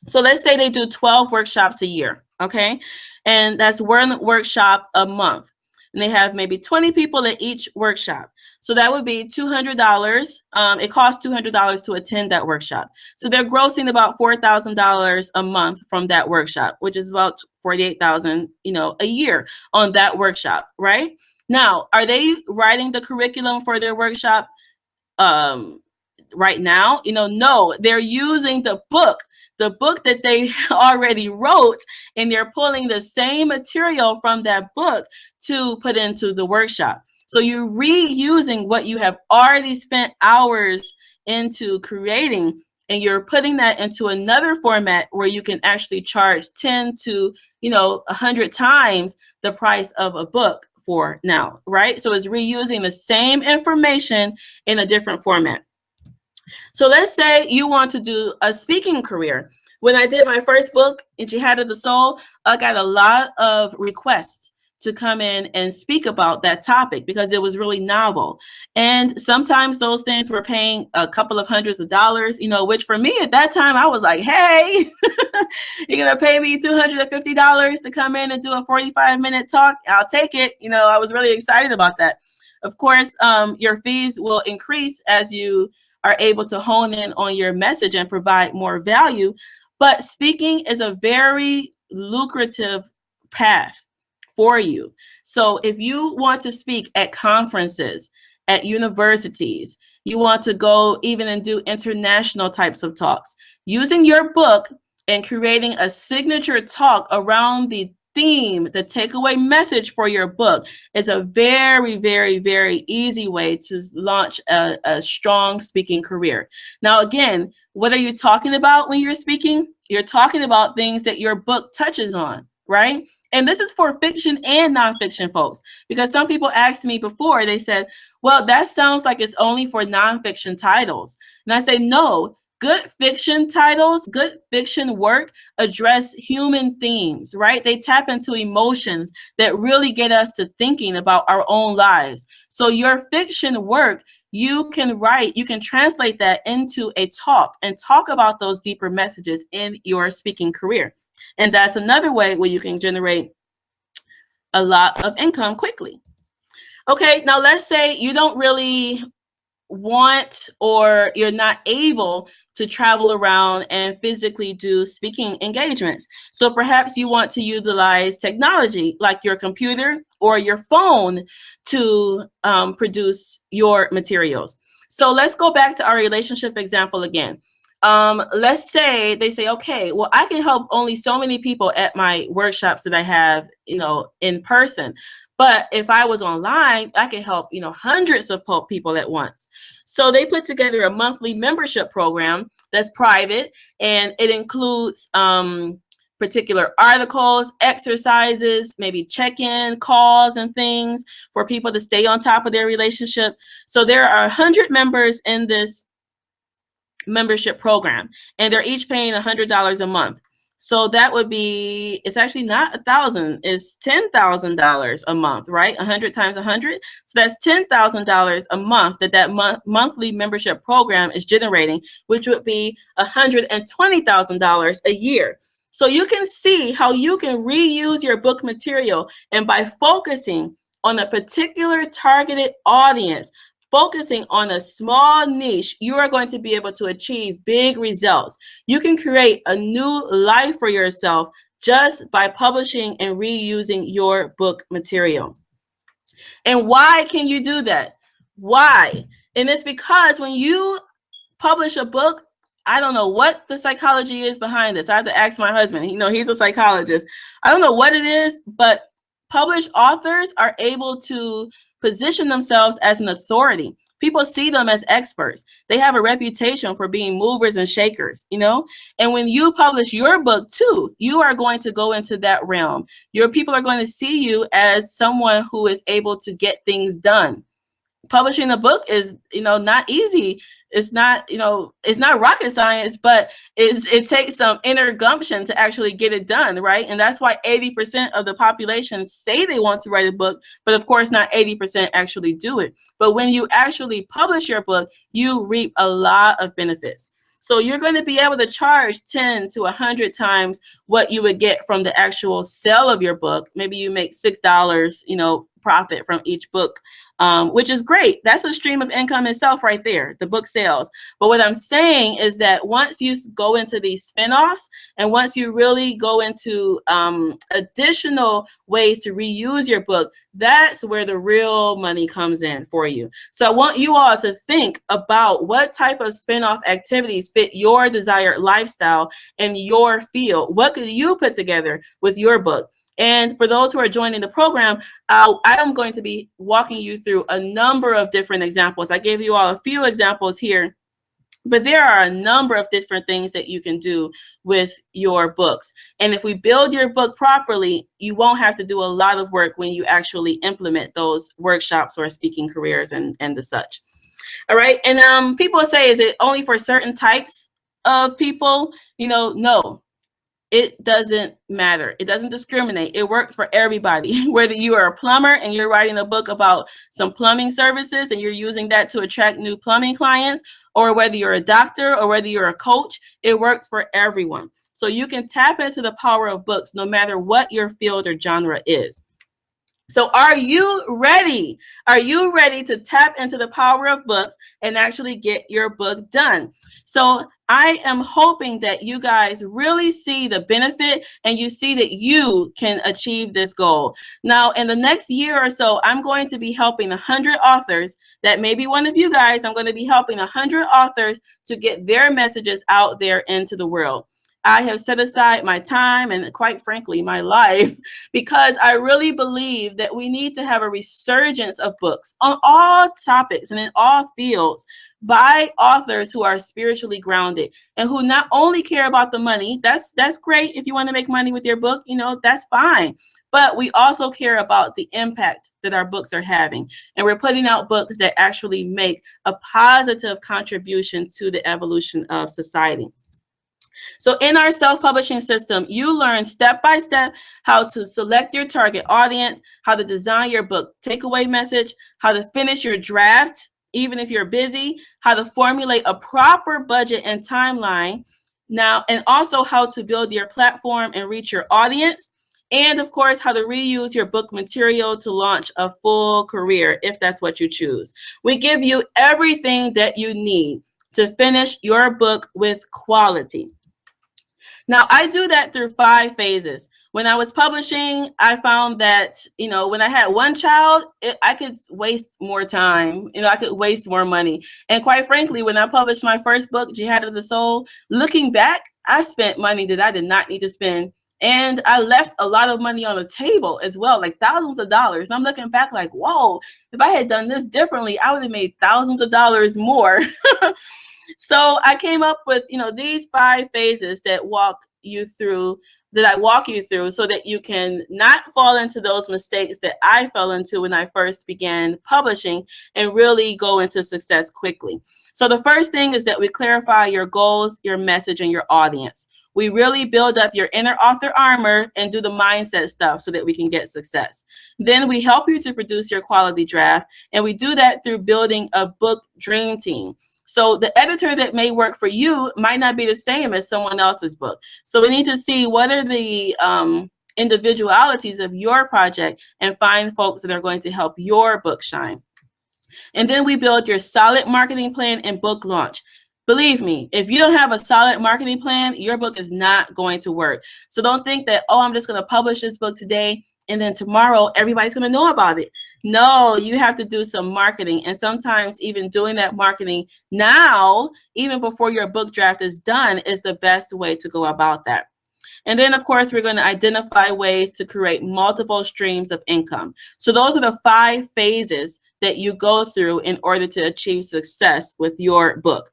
So let's say they do 12 workshops a year, okay? And that's one workshop a month. And they have maybe 20 people at each workshop. So that would be $200. It costs $200 to attend that workshop. So they're grossing about $4,000 a month from that workshop, which is about $48,000, you know, a year on that workshop, right? Now, are they writing the curriculum for their workshop right now? You know, no, they're using the book that they already wrote, and they're pulling the same material from that book to put into the workshop. So you're reusing what you have already spent hours into creating, and you're putting that into another format where you can actually charge 10 to, you know, 100 times the price of a book for now, right? So it's reusing the same information in a different format. So let's say you want to do a speaking career. When I did my first book, In Jihad of the Soul, I got a lot of requests to come in and speak about that topic because it was really novel. And sometimes those things were paying a couple of hundreds of dollars, you know, which for me at that time, I was like, hey, you're going to pay me $250 to come in and do a 45-minute talk? I'll take it. You know, I was really excited about that. Of course, your fees will increase as you are able to hone in on your message and provide more value. But speaking is a very lucrative path for you. So if you want to speak at conferences, at universities, you want to go even and do international types of talks, using your book and creating a signature talk around the theme, the takeaway message for your book is a very, very, very easy way to launch a strong speaking career. Now, again, what are you talking about when you're speaking? You're talking about things that your book touches on, right? And this is for fiction and nonfiction folks, because some people asked me before, they said, well, that sounds like it's only for nonfiction titles. And I say, no. Good fiction titles, good fiction work address human themes, right? They tap into emotions that really get us to thinking about our own lives. So your fiction work, you can write, you can translate that into a talk and talk about those deeper messages in your speaking career. And that's another way where you can generate a lot of income quickly. Okay, now let's say you don't really want or you're not able to travel around and physically do speaking engagements. So perhaps you want to utilize technology like your computer or your phone to produce your materials. So let's go back to our relationship example again. Let's say they say, okay, well, I can help only so many people at my workshops that I have, in person. But if I was online, I could help, hundreds of people at once. So they put together a monthly membership program that's private, and it includes particular articles, exercises, maybe check-in calls and things for people to stay on top of their relationship. So there are 100 members in this membership program, and they're each paying $100 a month. So that would be, it's actually not 1,000, it's $10,000 a month, right? 100 times 100. So that's $10,000 a month that monthly membership program is generating, which would be $120,000 a year. So you can see how you can reuse your book material, and by focusing on a particular targeted audience, focusing on a small niche, you are going to be able to achieve big results. You can create a new life for yourself just by publishing and reusing your book material. And why can you do that? Why? And it's because when you publish a book, I don't know what the psychology is behind this. I have to ask my husband. He's a psychologist. I don't know what it is, but published authors are able to position themselves as an authority. People see them as experts. They have a reputation for being movers and shakers, And when you publish your book too, you are going to go into that realm. Your people are going to see you as someone who is able to get things done. Publishing a book is, not easy. It's not, it's not rocket science, but it takes some inner gumption to actually get it done, right? And that's why 80% of the population say they want to write a book, but of course not 80% actually do it. But when you actually publish your book, you reap a lot of benefits. So you're going to be able to charge 10 to 100 times what you would get from the actual sale of your book. Maybe you make $6, profit from each book, which is great. That's a stream of income itself right there, the book sales. But what I'm saying is that once you go into these spinoffs, and once you really go into additional ways to reuse your book, that's where the real money comes in for you. So I want you all to think about what type of spinoff activities fit your desired lifestyle and your field. What could you put together with your book? And for those who are joining the program, I am going to be walking you through a number of different examples. I gave you all a few examples here, but there are a number of different things that you can do with your books. And if we build your book properly, you won't have to do a lot of work when you actually implement those workshops or speaking careers and the such. All right. And people say, is it only for certain types of people? No. It doesn't matter. It doesn't discriminate. It works for everybody. Whether you are a plumber and you're writing a book about some plumbing services and you're using that to attract new plumbing clients, or whether you're a doctor or whether you're a coach, it works for everyone. So you can tap into the power of books no matter what your field or genre is. So are you ready? Are you ready to tap into the power of books and actually get your book done? So I am hoping that you guys really see the benefit and you see that you can achieve this goal. Now, in the next year or so, I'm going to be helping 100 authors. That may be one of you guys. I'm going to be helping 100 authors to get their messages out there into the world. I have set aside my time and, quite frankly, my life, because I really believe that we need to have a resurgence of books on all topics and in all fields by authors who are spiritually grounded and who not only care about the money. That's great. If you want to make money with your book, that's fine. But we also care about the impact that our books are having. And we're putting out books that actually make a positive contribution to the evolution of society. So in our self-publishing system, you learn step-by-step how to select your target audience, how to design your book takeaway message, how to finish your draft, even if you're busy, how to formulate a proper budget and timeline, now, and also how to build your platform and reach your audience. and of course, how to reuse your book material to launch a full career if that's what you choose. We give you everything that you need to finish your book with quality. Now, I do that through 5 phases. When I was publishing, I found that, when I had one child, I could waste more time. I could waste more money. And quite frankly, when I published my first book, Jihad of the Soul, looking back, I spent money that I did not need to spend. And I left a lot of money on the table as well, like thousands of dollars. And I'm looking back like, whoa, if I had done this differently, I would have made thousands of dollars more. So I came up with, these 5 phases that I walk you through so that you can not fall into those mistakes that I fell into when I first began publishing and really go into success quickly. So the first thing is that we clarify your goals, your message, and your audience. We really build up your inner author armor and do the mindset stuff so that we can get success. Then we help you to produce your quality draft, and we do that through building a book dream team. So the editor that may work for you might not be the same as someone else's book. So we need to see what are the individualities of your project and find folks that are going to help your book shine. And then we build your solid marketing plan and book launch. Believe me, if you don't have a solid marketing plan, your book is not going to work. So don't think that, oh, I'm just going to publish this book today and then tomorrow everybody's going to know about it. No, you have to do some marketing, and sometimes even doing that marketing now, even before your book draft is done, is the best way to go about that. And then, of course, we're going to identify ways to create multiple streams of income. So those are the 5 phases that you go through in order to achieve success with your book.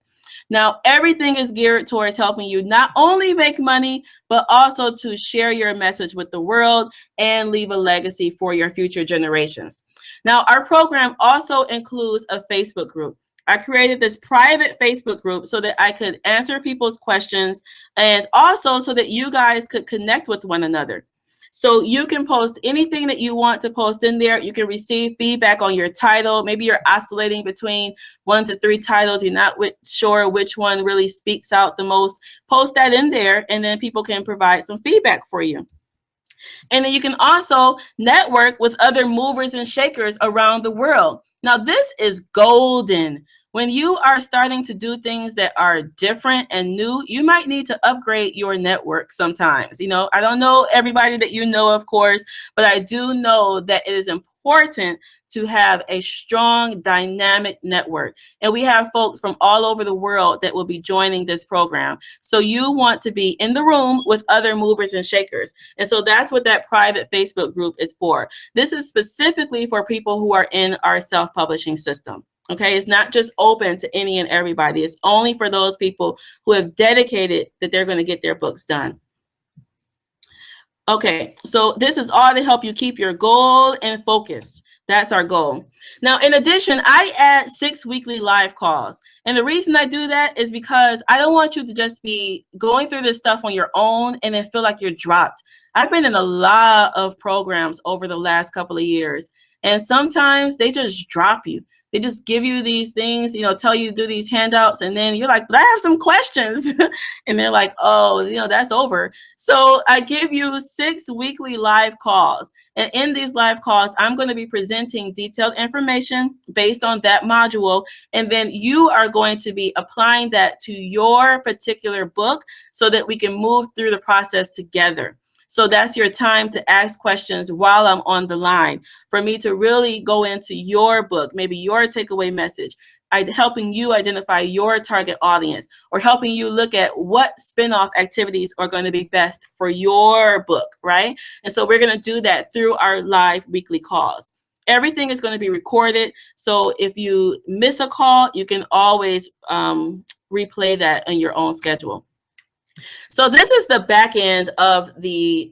Now, everything is geared towards helping you not only make money, but also to share your message with the world and leave a legacy for your future generations. Now, our program also includes a Facebook group. I created this private Facebook group so that I could answer people's questions and also so that you guys could connect with one another. So you can post anything that you want to post in there. You can receive feedback on your title. Maybe you're oscillating between 1 to 3 titles. You're not sure which one really speaks out the most. Post that in there, and then people can provide some feedback for you. And then you can also network with other movers and shakers around the world. Now, this is golden. When you are starting to do things that are different and new, you might need to upgrade your network sometimes. I don't know everybody that you know, of course, but I do know that it is important to have a strong, dynamic network. And we have folks from all over the world that will be joining this program. So you want to be in the room with other movers and shakers. And so that's what that private Facebook group is for. This is specifically for people who are in our self-publishing system. Okay, it's not just open to any and everybody. It's only for those people who have dedicated that they're going to get their books done. Okay, so this is all to help you keep your goal and focus. That's our goal. Now, in addition, I add 6 weekly live calls. And the reason I do that is because I don't want you to just be going through this stuff on your own and then feel like you're dropped. I've been in a lot of programs over the last couple of years, and sometimes they just drop you. They just give you these things, tell you to do these handouts, and then you're like, but I have some questions. And they're like, oh, that's over. So I give you 6 weekly live calls. And in these live calls, I'm going to be presenting detailed information based on that module. And then you are going to be applying that to your particular book so that we can move through the process together. So that's your time to ask questions while I'm on the line for me to really go into your book, maybe your takeaway message, helping you identify your target audience, or helping you look at what spin-off activities are going to be best for your book, right? And so we're going to do that through our live weekly calls. Everything is going to be recorded. So if you miss a call, you can always replay that in your own schedule. So this is the back end of the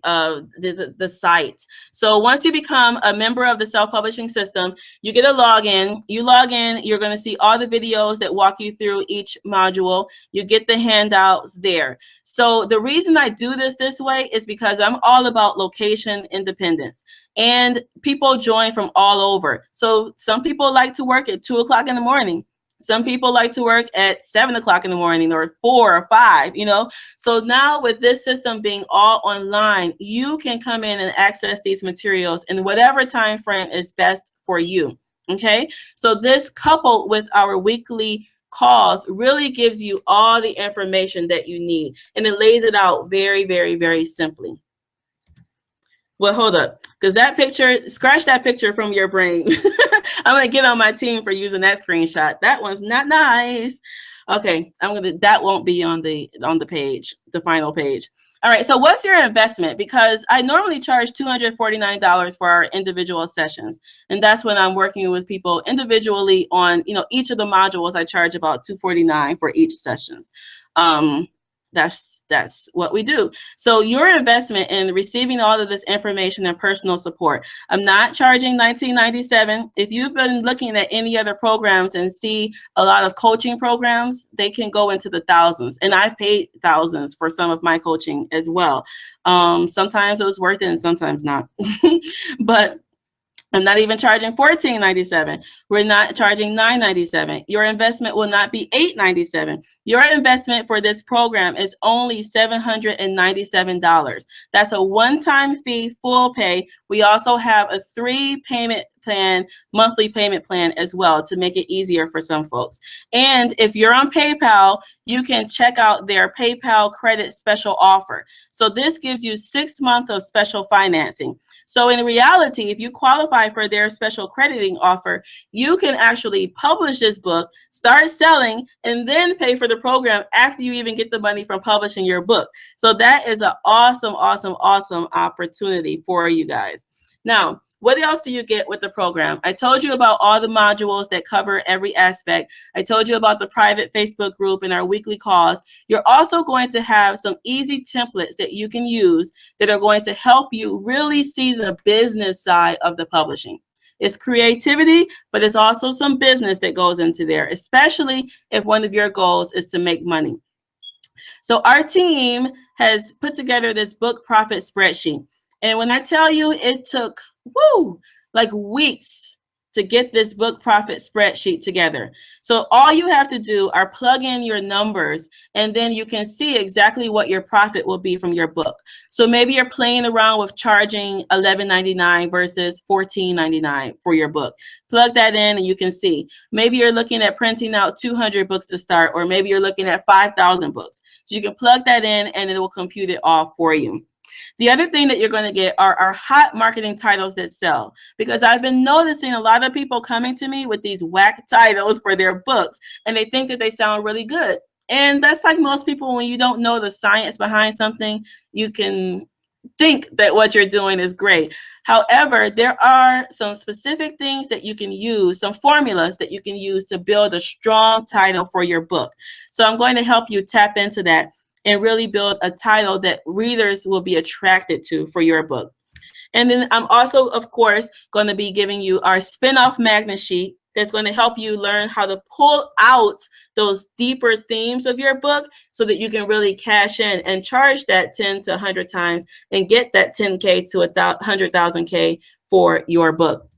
site. So once you become a member of the self-publishing system, you get a login. You log in, you're going to see all the videos that walk you through each module. You get the handouts there. So the reason I do this way is because I'm all about location independence. And people join from all over. So some people like to work at 2 o'clock in the morning. Some people like to work at 7 o'clock in the morning or 4 or 5, you know. So now with this system being all online, you can come in and access these materials in whatever time frame is best for you. Okay. So this coupled with our weekly calls really gives you all the information that you need, and it lays it out very, very, very simply. Well, hold up, because that picture, scratch that picture from your brain. I'm gonna get on my team for using that screenshot. That one's not nice. Okay, that won't be on the page, the final page. All right, so what's your investment? Because I normally charge $249 for our individual sessions, and that's when I'm working with people individually on, you know, each of the modules. I charge about $249 for each sessions. That's what we do. So your investment in receiving all of this information and personal support. I'm not charging $19.97. If you've been looking at any other programs and see a lot of coaching programs, they can go into the thousands. And I've paid thousands for some of my coaching as well. Sometimes it was worth it and sometimes not. But I'm not even charging $14.97. We're not charging $9.97. Your investment will not be $8.97. Your investment for this program is only $797. That's a one-time fee, full pay. We also have a 3-payment plan, monthly payment plan as well, to make it easier for some folks. And if you're on PayPal, you can check out their PayPal credit special offer. So this gives you 6 months of special financing. So in reality, if you qualify for their special crediting offer, you can actually publish this book, start selling, and then pay for the program after you even get the money from publishing your book. So that is an awesome, awesome, awesome opportunity for you guys. Now, what else do you get with the program? I told you about all the modules that cover every aspect. I told you about the private Facebook group and our weekly calls. You're also going to have some easy templates that you can use that are going to help you really see the business side of the publishing. It's creativity, but it's also some business that goes into there, especially if one of your goals is to make money. So our team has put together this book profit spreadsheet. And when I tell you it took, like weeks to get this book profit spreadsheet together. So all you have to do are plug in your numbers, and then you can see exactly what your profit will be from your book. So maybe you're playing around with charging $11.99 versus $14.99 for your book. Plug that in and you can see. Maybe you're looking at printing out 200 books to start, or maybe you're looking at 5,000 books. So you can plug that in and it will compute it all for you. The other thing that you're going to get are our hot marketing titles that sell, because I've been noticing a lot of people coming to me with these whack titles for their books, and they think that they sound really good. And that's like most people, when you don't know the science behind something, you can think that what you're doing is great. However, there are some specific things that you can use, some formulas that you can use to build a strong title for your book. So I'm going to help you tap into that and really build a title that readers will be attracted to for your book. And then I'm also, of course, going to be giving you our spin-off magnet sheet that's going to help you learn how to pull out those deeper themes of your book so that you can really cash in and charge that 10 to 100 times and get that 10K to 100,000K for your book.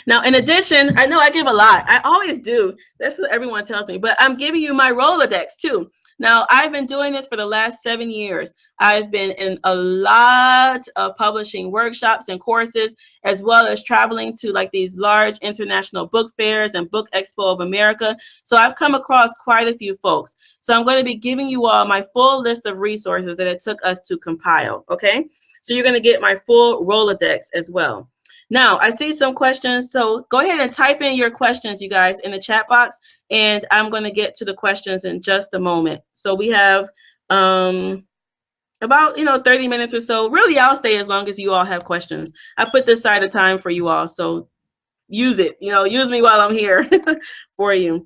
Now, in addition, I know I give a lot. I always do. That's what everyone tells me. But I'm giving you my Rolodex too. Now, I've been doing this for the last 7 years. I've been in a lot of publishing workshops and courses, as well as traveling to like these large international book fairs and Book Expo of America. So I've come across quite a few folks. So I'm going to be giving you all my full list of resources that it took us to compile. Okay. So you're going to get my full Rolodex as well. Now, I see some questions, so go ahead and type in your questions, you guys, in the chat box, and I'm going to get to the questions in just a moment. So we have about 30 minutes or so. Really, I'll stay as long as you all have questions. I put this side of time for you all, so use it. Use me while I'm here for you.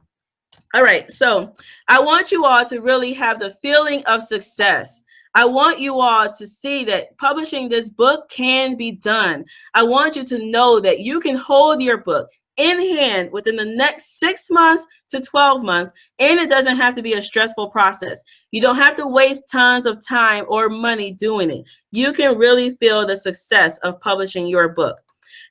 All right, so I want you all to really have the feeling of success. I want you all to see that publishing this book can be done. I want you to know that you can hold your book in hand within the next 6 months to 12 months, and it doesn't have to be a stressful process. You don't have to waste tons of time or money doing it. You can really feel the success of publishing your book.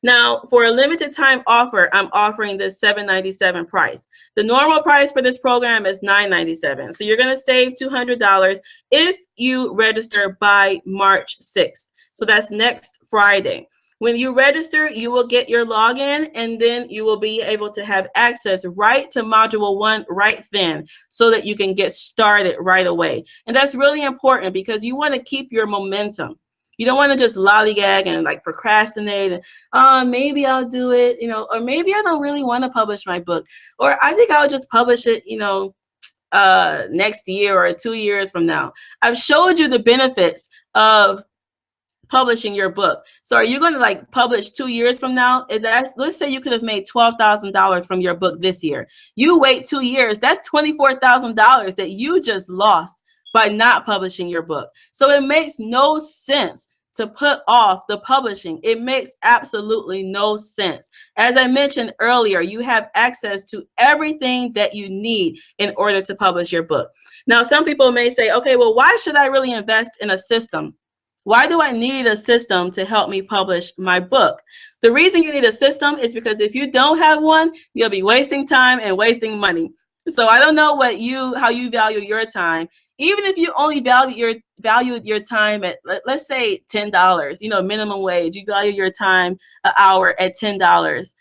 Now, for a limited time offer, I'm offering this $797 price. The normal price for this program is $997. So you're going to save $200 if you register by March 6th. So that's next Friday. When you register, you will get your login, and then you will be able to have access right to Module 1 right then, so that you can get started right away. And that's really important because you want to keep your momentum. You don't want to just lollygag and like procrastinate and, maybe I'll do it, or maybe I don't really want to publish my book, or I think I'll just publish it, next year or 2 years from now. I've showed you the benefits of publishing your book. So are you going to like publish 2 years from now? Let's say you could have made $12,000 from your book this year. You wait 2 years, that's $24,000 that you just lost by not publishing your book. So it makes no sense to put off the publishing. It makes absolutely no sense. As I mentioned earlier, you have access to everything that you need in order to publish your book. Now, some people may say, okay, well, why should I really invest in a system? Why do I need a system to help me publish my book? The reason you need a system is because if you don't have one, you'll be wasting time and wasting money. So I don't know how you value your time. Even if you only value your time at, let's say, $10, minimum wage, you value your time an hour at $10.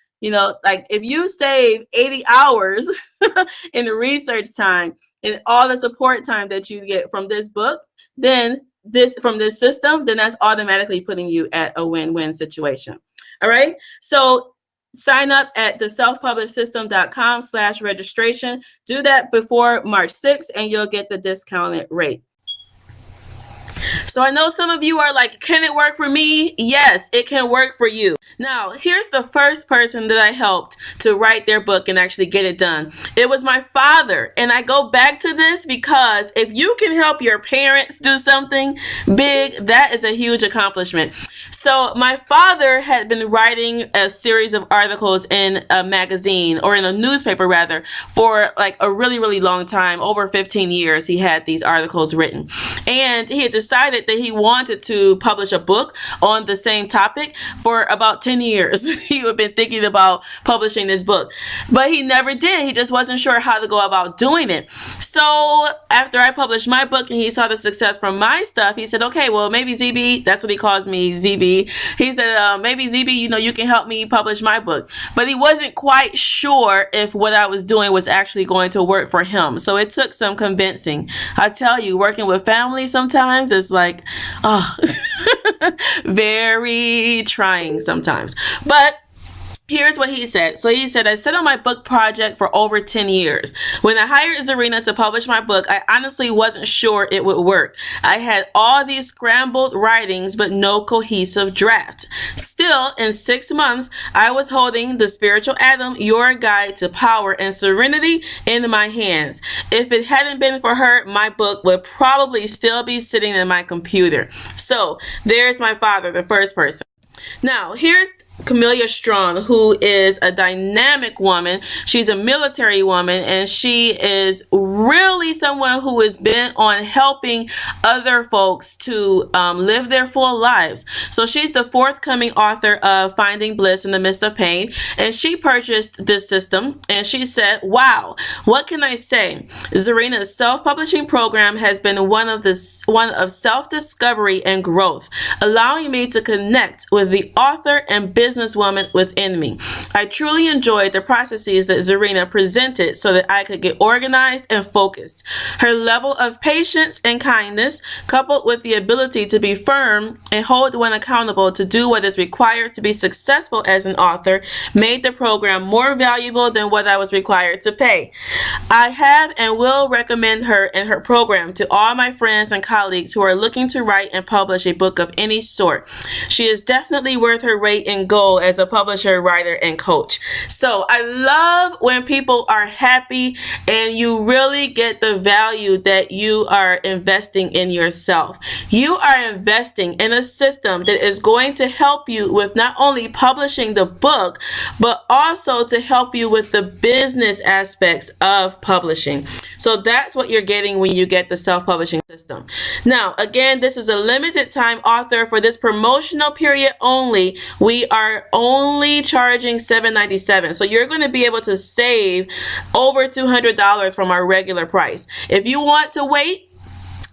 Like if you save 80 hours in the research time and all the support time that you get from this book, then from this system, then that's automatically putting you at a win-win situation. All right. So sign up at theselfpublishedsystem.com/registration. Do that before March 6th and you'll get the discounted rate. So I know some of you are like, can it work for me? Yes, it can work for you. Now, here's the first person that I helped to write their book and actually get it done. It was my father. And I go back to this because if you can help your parents do something big, that is a huge accomplishment. So my father had been writing a series of articles in a magazine, or in a newspaper rather, for like a really, really long time. Over 15 years he had these articles written. And he had decided that he wanted to publish a book on the same topic for about 10 years. He had been thinking about publishing this book, but he never did. He just wasn't sure how to go about doing it. So after I published my book and he saw the success from my stuff, he said, okay, well, maybe ZB, that's what he calls me, ZB. He said, maybe ZB, you can help me publish my book. But he wasn't quite sure if what I was doing was actually going to work for him. So it took some convincing. I tell you, working with family sometimes is like, very trying sometimes. But here's what he said. So he said, I sat on my book project for over 10 years. When I hired Zarina to publish my book, I honestly wasn't sure it would work. I had all these scrambled writings, but no cohesive draft. Still, in 6 months, I was holding The Spiritual Atom, Your Guide to Power and Serenity, in my hands. If it hadn't been for her, my book would probably still be sitting in my computer. So there's my father, the first person. Now, here's Camelia Strong, who is a dynamic woman. She's a military woman, and she is really someone who has been on helping other folks to live their full lives. So she's the forthcoming author of Finding Bliss in the Midst of Pain, and she purchased this system, and she said, wow, what can I say? Zarina's self-publishing program has been one of self-discovery and growth, allowing me to connect with the author and businesswoman within me. I truly enjoyed the processes that Zarina presented so that I could get organized and focused. Her level of patience and kindness, coupled with the ability to be firm and hold one accountable to do what is required to be successful as an author, made the program more valuable than what I was required to pay. I have and will recommend her and her program to all my friends and colleagues who are looking to write and publish a book of any sort. She is definitely worth her weight in gold as a publisher, writer, and coach. So I love when people are happy and you really get the value that you are investing in yourself. You are investing in a system that is going to help you with not only publishing the book, but also to help you with the business aspects of publishing. So that's what you're getting when you get the self-publishing system. Now, again, this is a limited time offer for this promotional period only. We are are only charging $7.97. So you're going to be able to save over $200 from our regular price. If you want to wait,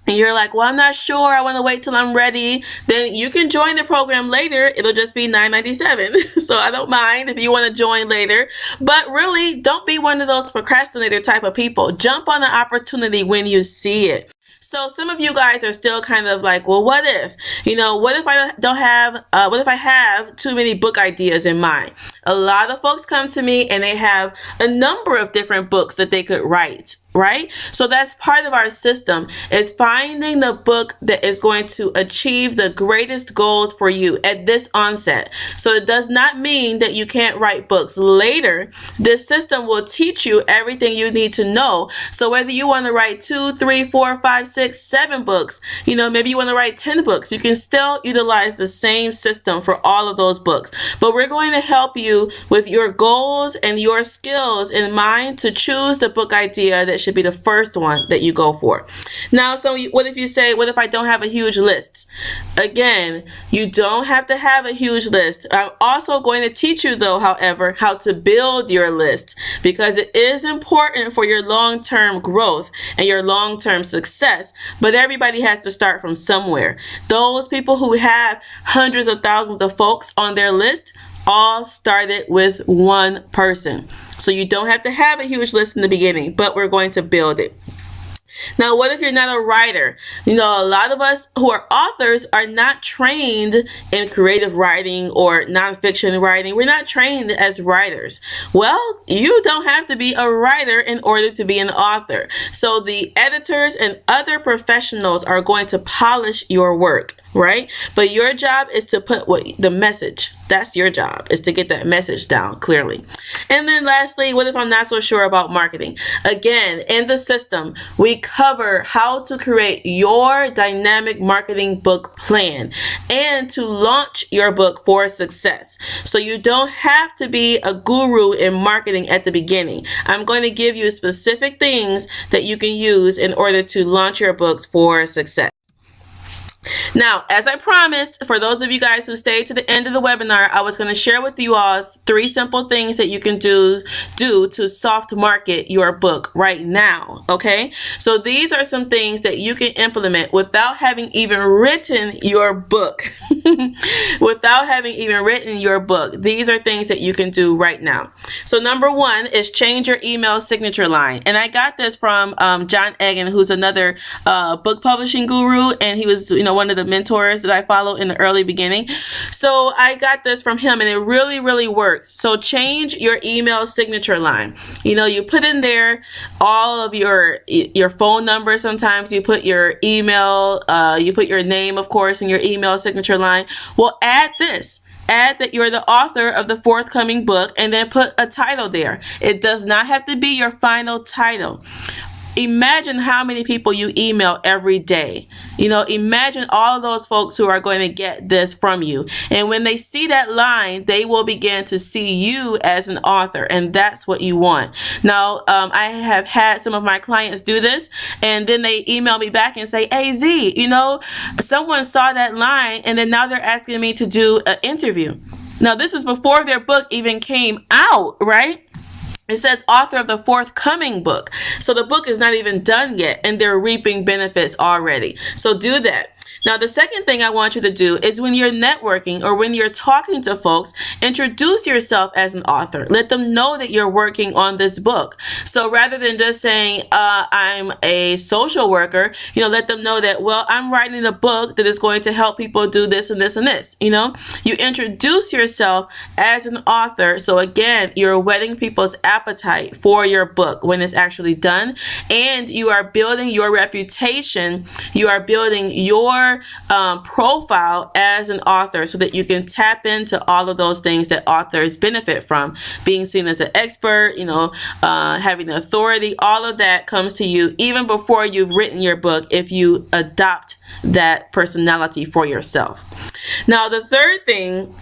and you're like, well, I'm not sure, I want to wait till I'm ready, then you can join the program later. It'll just be $9.97. So I don't mind if you want to join later. But really, don't be one of those procrastinator type of people. Jump on the opportunity when you see it. So some of you guys are still kind of like, well, what if? What if I don't have, what if I have too many book ideas in mind? A lot of folks come to me and they have a number of different books that they could write, right? So that's part of our system, is finding the book that is going to achieve the greatest goals for you at this onset. So it does not mean that you can't write books later. This system will teach you everything you need to know. So whether you want to write 2, 3, 4, 5, 6, 7 books, maybe you want to write 10 books, you can still utilize the same system for all of those books. But we're going to help you with your goals and your skills in mind to choose the book idea that should be the first one that you go for. Now, so what if you say, what if I don't have a huge list? Again, you don't have to have a huge list. I'm also going to teach you, though, however, how to build your list, because it is important for your long-term growth and your long-term success. But everybody has to start from somewhere. Those people who have hundreds of thousands of folks on their list all started with one person. So you don't have to have a huge list in the beginning, but we're going to build it. Now, what if you're not a writer? A lot of us who are authors are not trained in creative writing or nonfiction writing. We're not trained as writers. Well, you don't have to be a writer in order to be an author. So the editors and other professionals are going to polish your work, right? But your job is to put the message. That's your job, is to get that message down clearly. And then lastly, what if I'm not so sure about marketing? Again, in the system, we cover how to create your dynamic marketing book plan and to launch your book for success. So you don't have to be a guru in marketing at the beginning. I'm going to give you specific things that you can use in order to launch your books for success. Now, as I promised, for those of you guys who stayed to the end of the webinar, I was going to share with you all 3 simple things that you can do to soft market your book right now. Okay, so these are some things that you can implement without having even written your book. Without having even written your book, these are things that you can do right now. So number 1 is change your email signature line, and I got this from John Egan, who's another book publishing guru, and he was one of the mentors that I follow in the early beginning. So I got this from him, and it really works. So change your email signature line. You put in there all of your phone number. Sometimes you put your email, you put your name, of course, in your email signature line. Well, add this. Add that you're the author of the forthcoming book, and then put a title there. It does not have to be your final title. Imagine how many people you email every day. Imagine all of those folks who are going to get this from you. And when they see that line, they will begin to see you as an author. And that's what you want. Now, I have had some of my clients do this, and then they email me back and say, hey, Z, someone saw that line, and then now they're asking me to do an interview. Now, this is before their book even came out, right? It says author of the forthcoming book. So the book is not even done yet, and they're reaping benefits already. So do that. Now, the second thing I want you to do is when you're networking or when you're talking to folks, introduce yourself as an author. Let them know that you're working on this book. So rather than just saying, I'm a social worker, let them know that, well, I'm writing a book that is going to help people do this and this and this. You introduce yourself as an author. So again, you're whetting people's appetite for your book when it's actually done, and you are building your reputation. You are building your profile as an author so that you can tap into all of those things that authors benefit from. Being seen as an expert, having authority, all of that comes to you even before you've written your book if you adopt that personality for yourself. Now, the third thing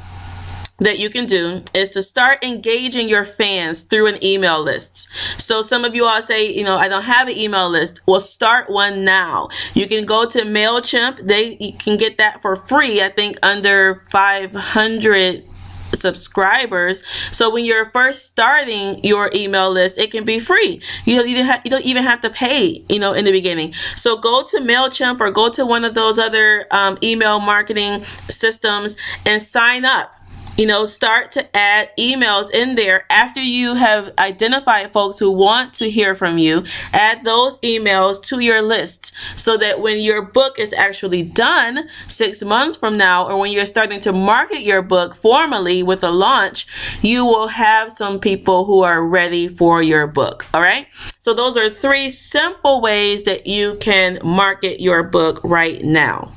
that you can do is to start engaging your fans through an email list. So some of you all say, I don't have an email list. Well, start one now. You can go to MailChimp. You can get that for free, I think under 500 subscribers. So when you're first starting your email list, it can be free. You don't even have to pay, in the beginning. So go to MailChimp or go to one of those other email marketing systems and sign up. Start to add emails in there after you have identified folks who want to hear from you. Add those emails to your list so that when your book is actually done 6 months from now, or when you're starting to market your book formally with a launch, you will have some people who are ready for your book. All right. So those are 3 simple ways that you can market your book right now.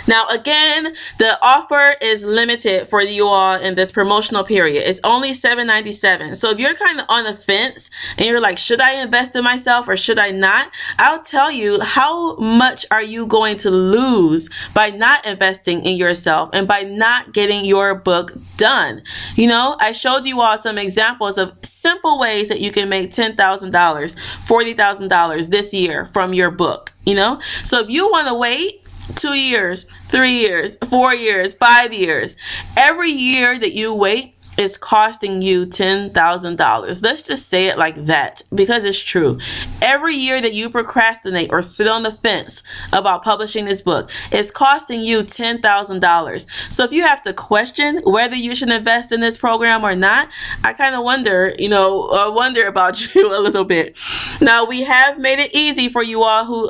Now, again, the offer is limited for you all in this promotional period. It's only $7.97. So if you're kind of on the fence and you're like, should I invest in myself or should I not? I'll tell you, how much are you going to lose by not investing in yourself and by not getting your book done? I showed you all some examples of simple ways that you can make $10,000, $40,000 this year from your book. So if you want to wait 2 years, 3 years, 4 years, 5 years, every year that you wait is costing you $10,000. Let's just say it like that, because it's true. Every year that you procrastinate or sit on the fence about publishing this book, it's costing you $10,000. So if you have to question whether you should invest in this program or not, I kind of wonder, wonder about you a little bit. Now, we have made it easy for you all who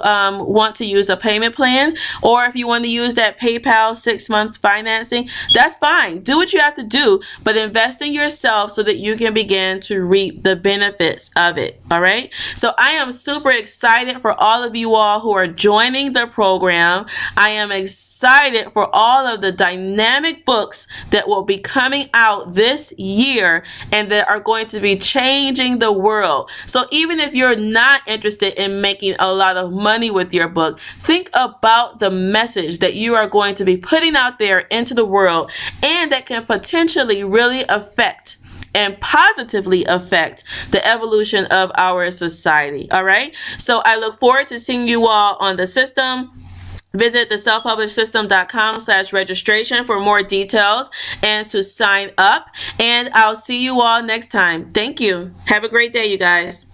want to use a payment plan, or if you want to use that PayPal 6 months financing, that's fine. Do what you have to do, but invest in yourself so that you can begin to reap the benefits of it. All right. So I am super excited for all of you all who are joining the program. I am excited for all of the dynamic books that will be coming out this year and that are going to be changing the world. So even if you're not interested in making a lot of money with your book, think about the message that you are going to be putting out there into the world, and that can potentially really affect and positively affect the evolution of our society. All right. So I look forward to seeing you all on the system. Visit the selfpublishedsystem.com/registration for more details and to sign up. And I'll see you all next time. Thank you. Have a great day, you guys.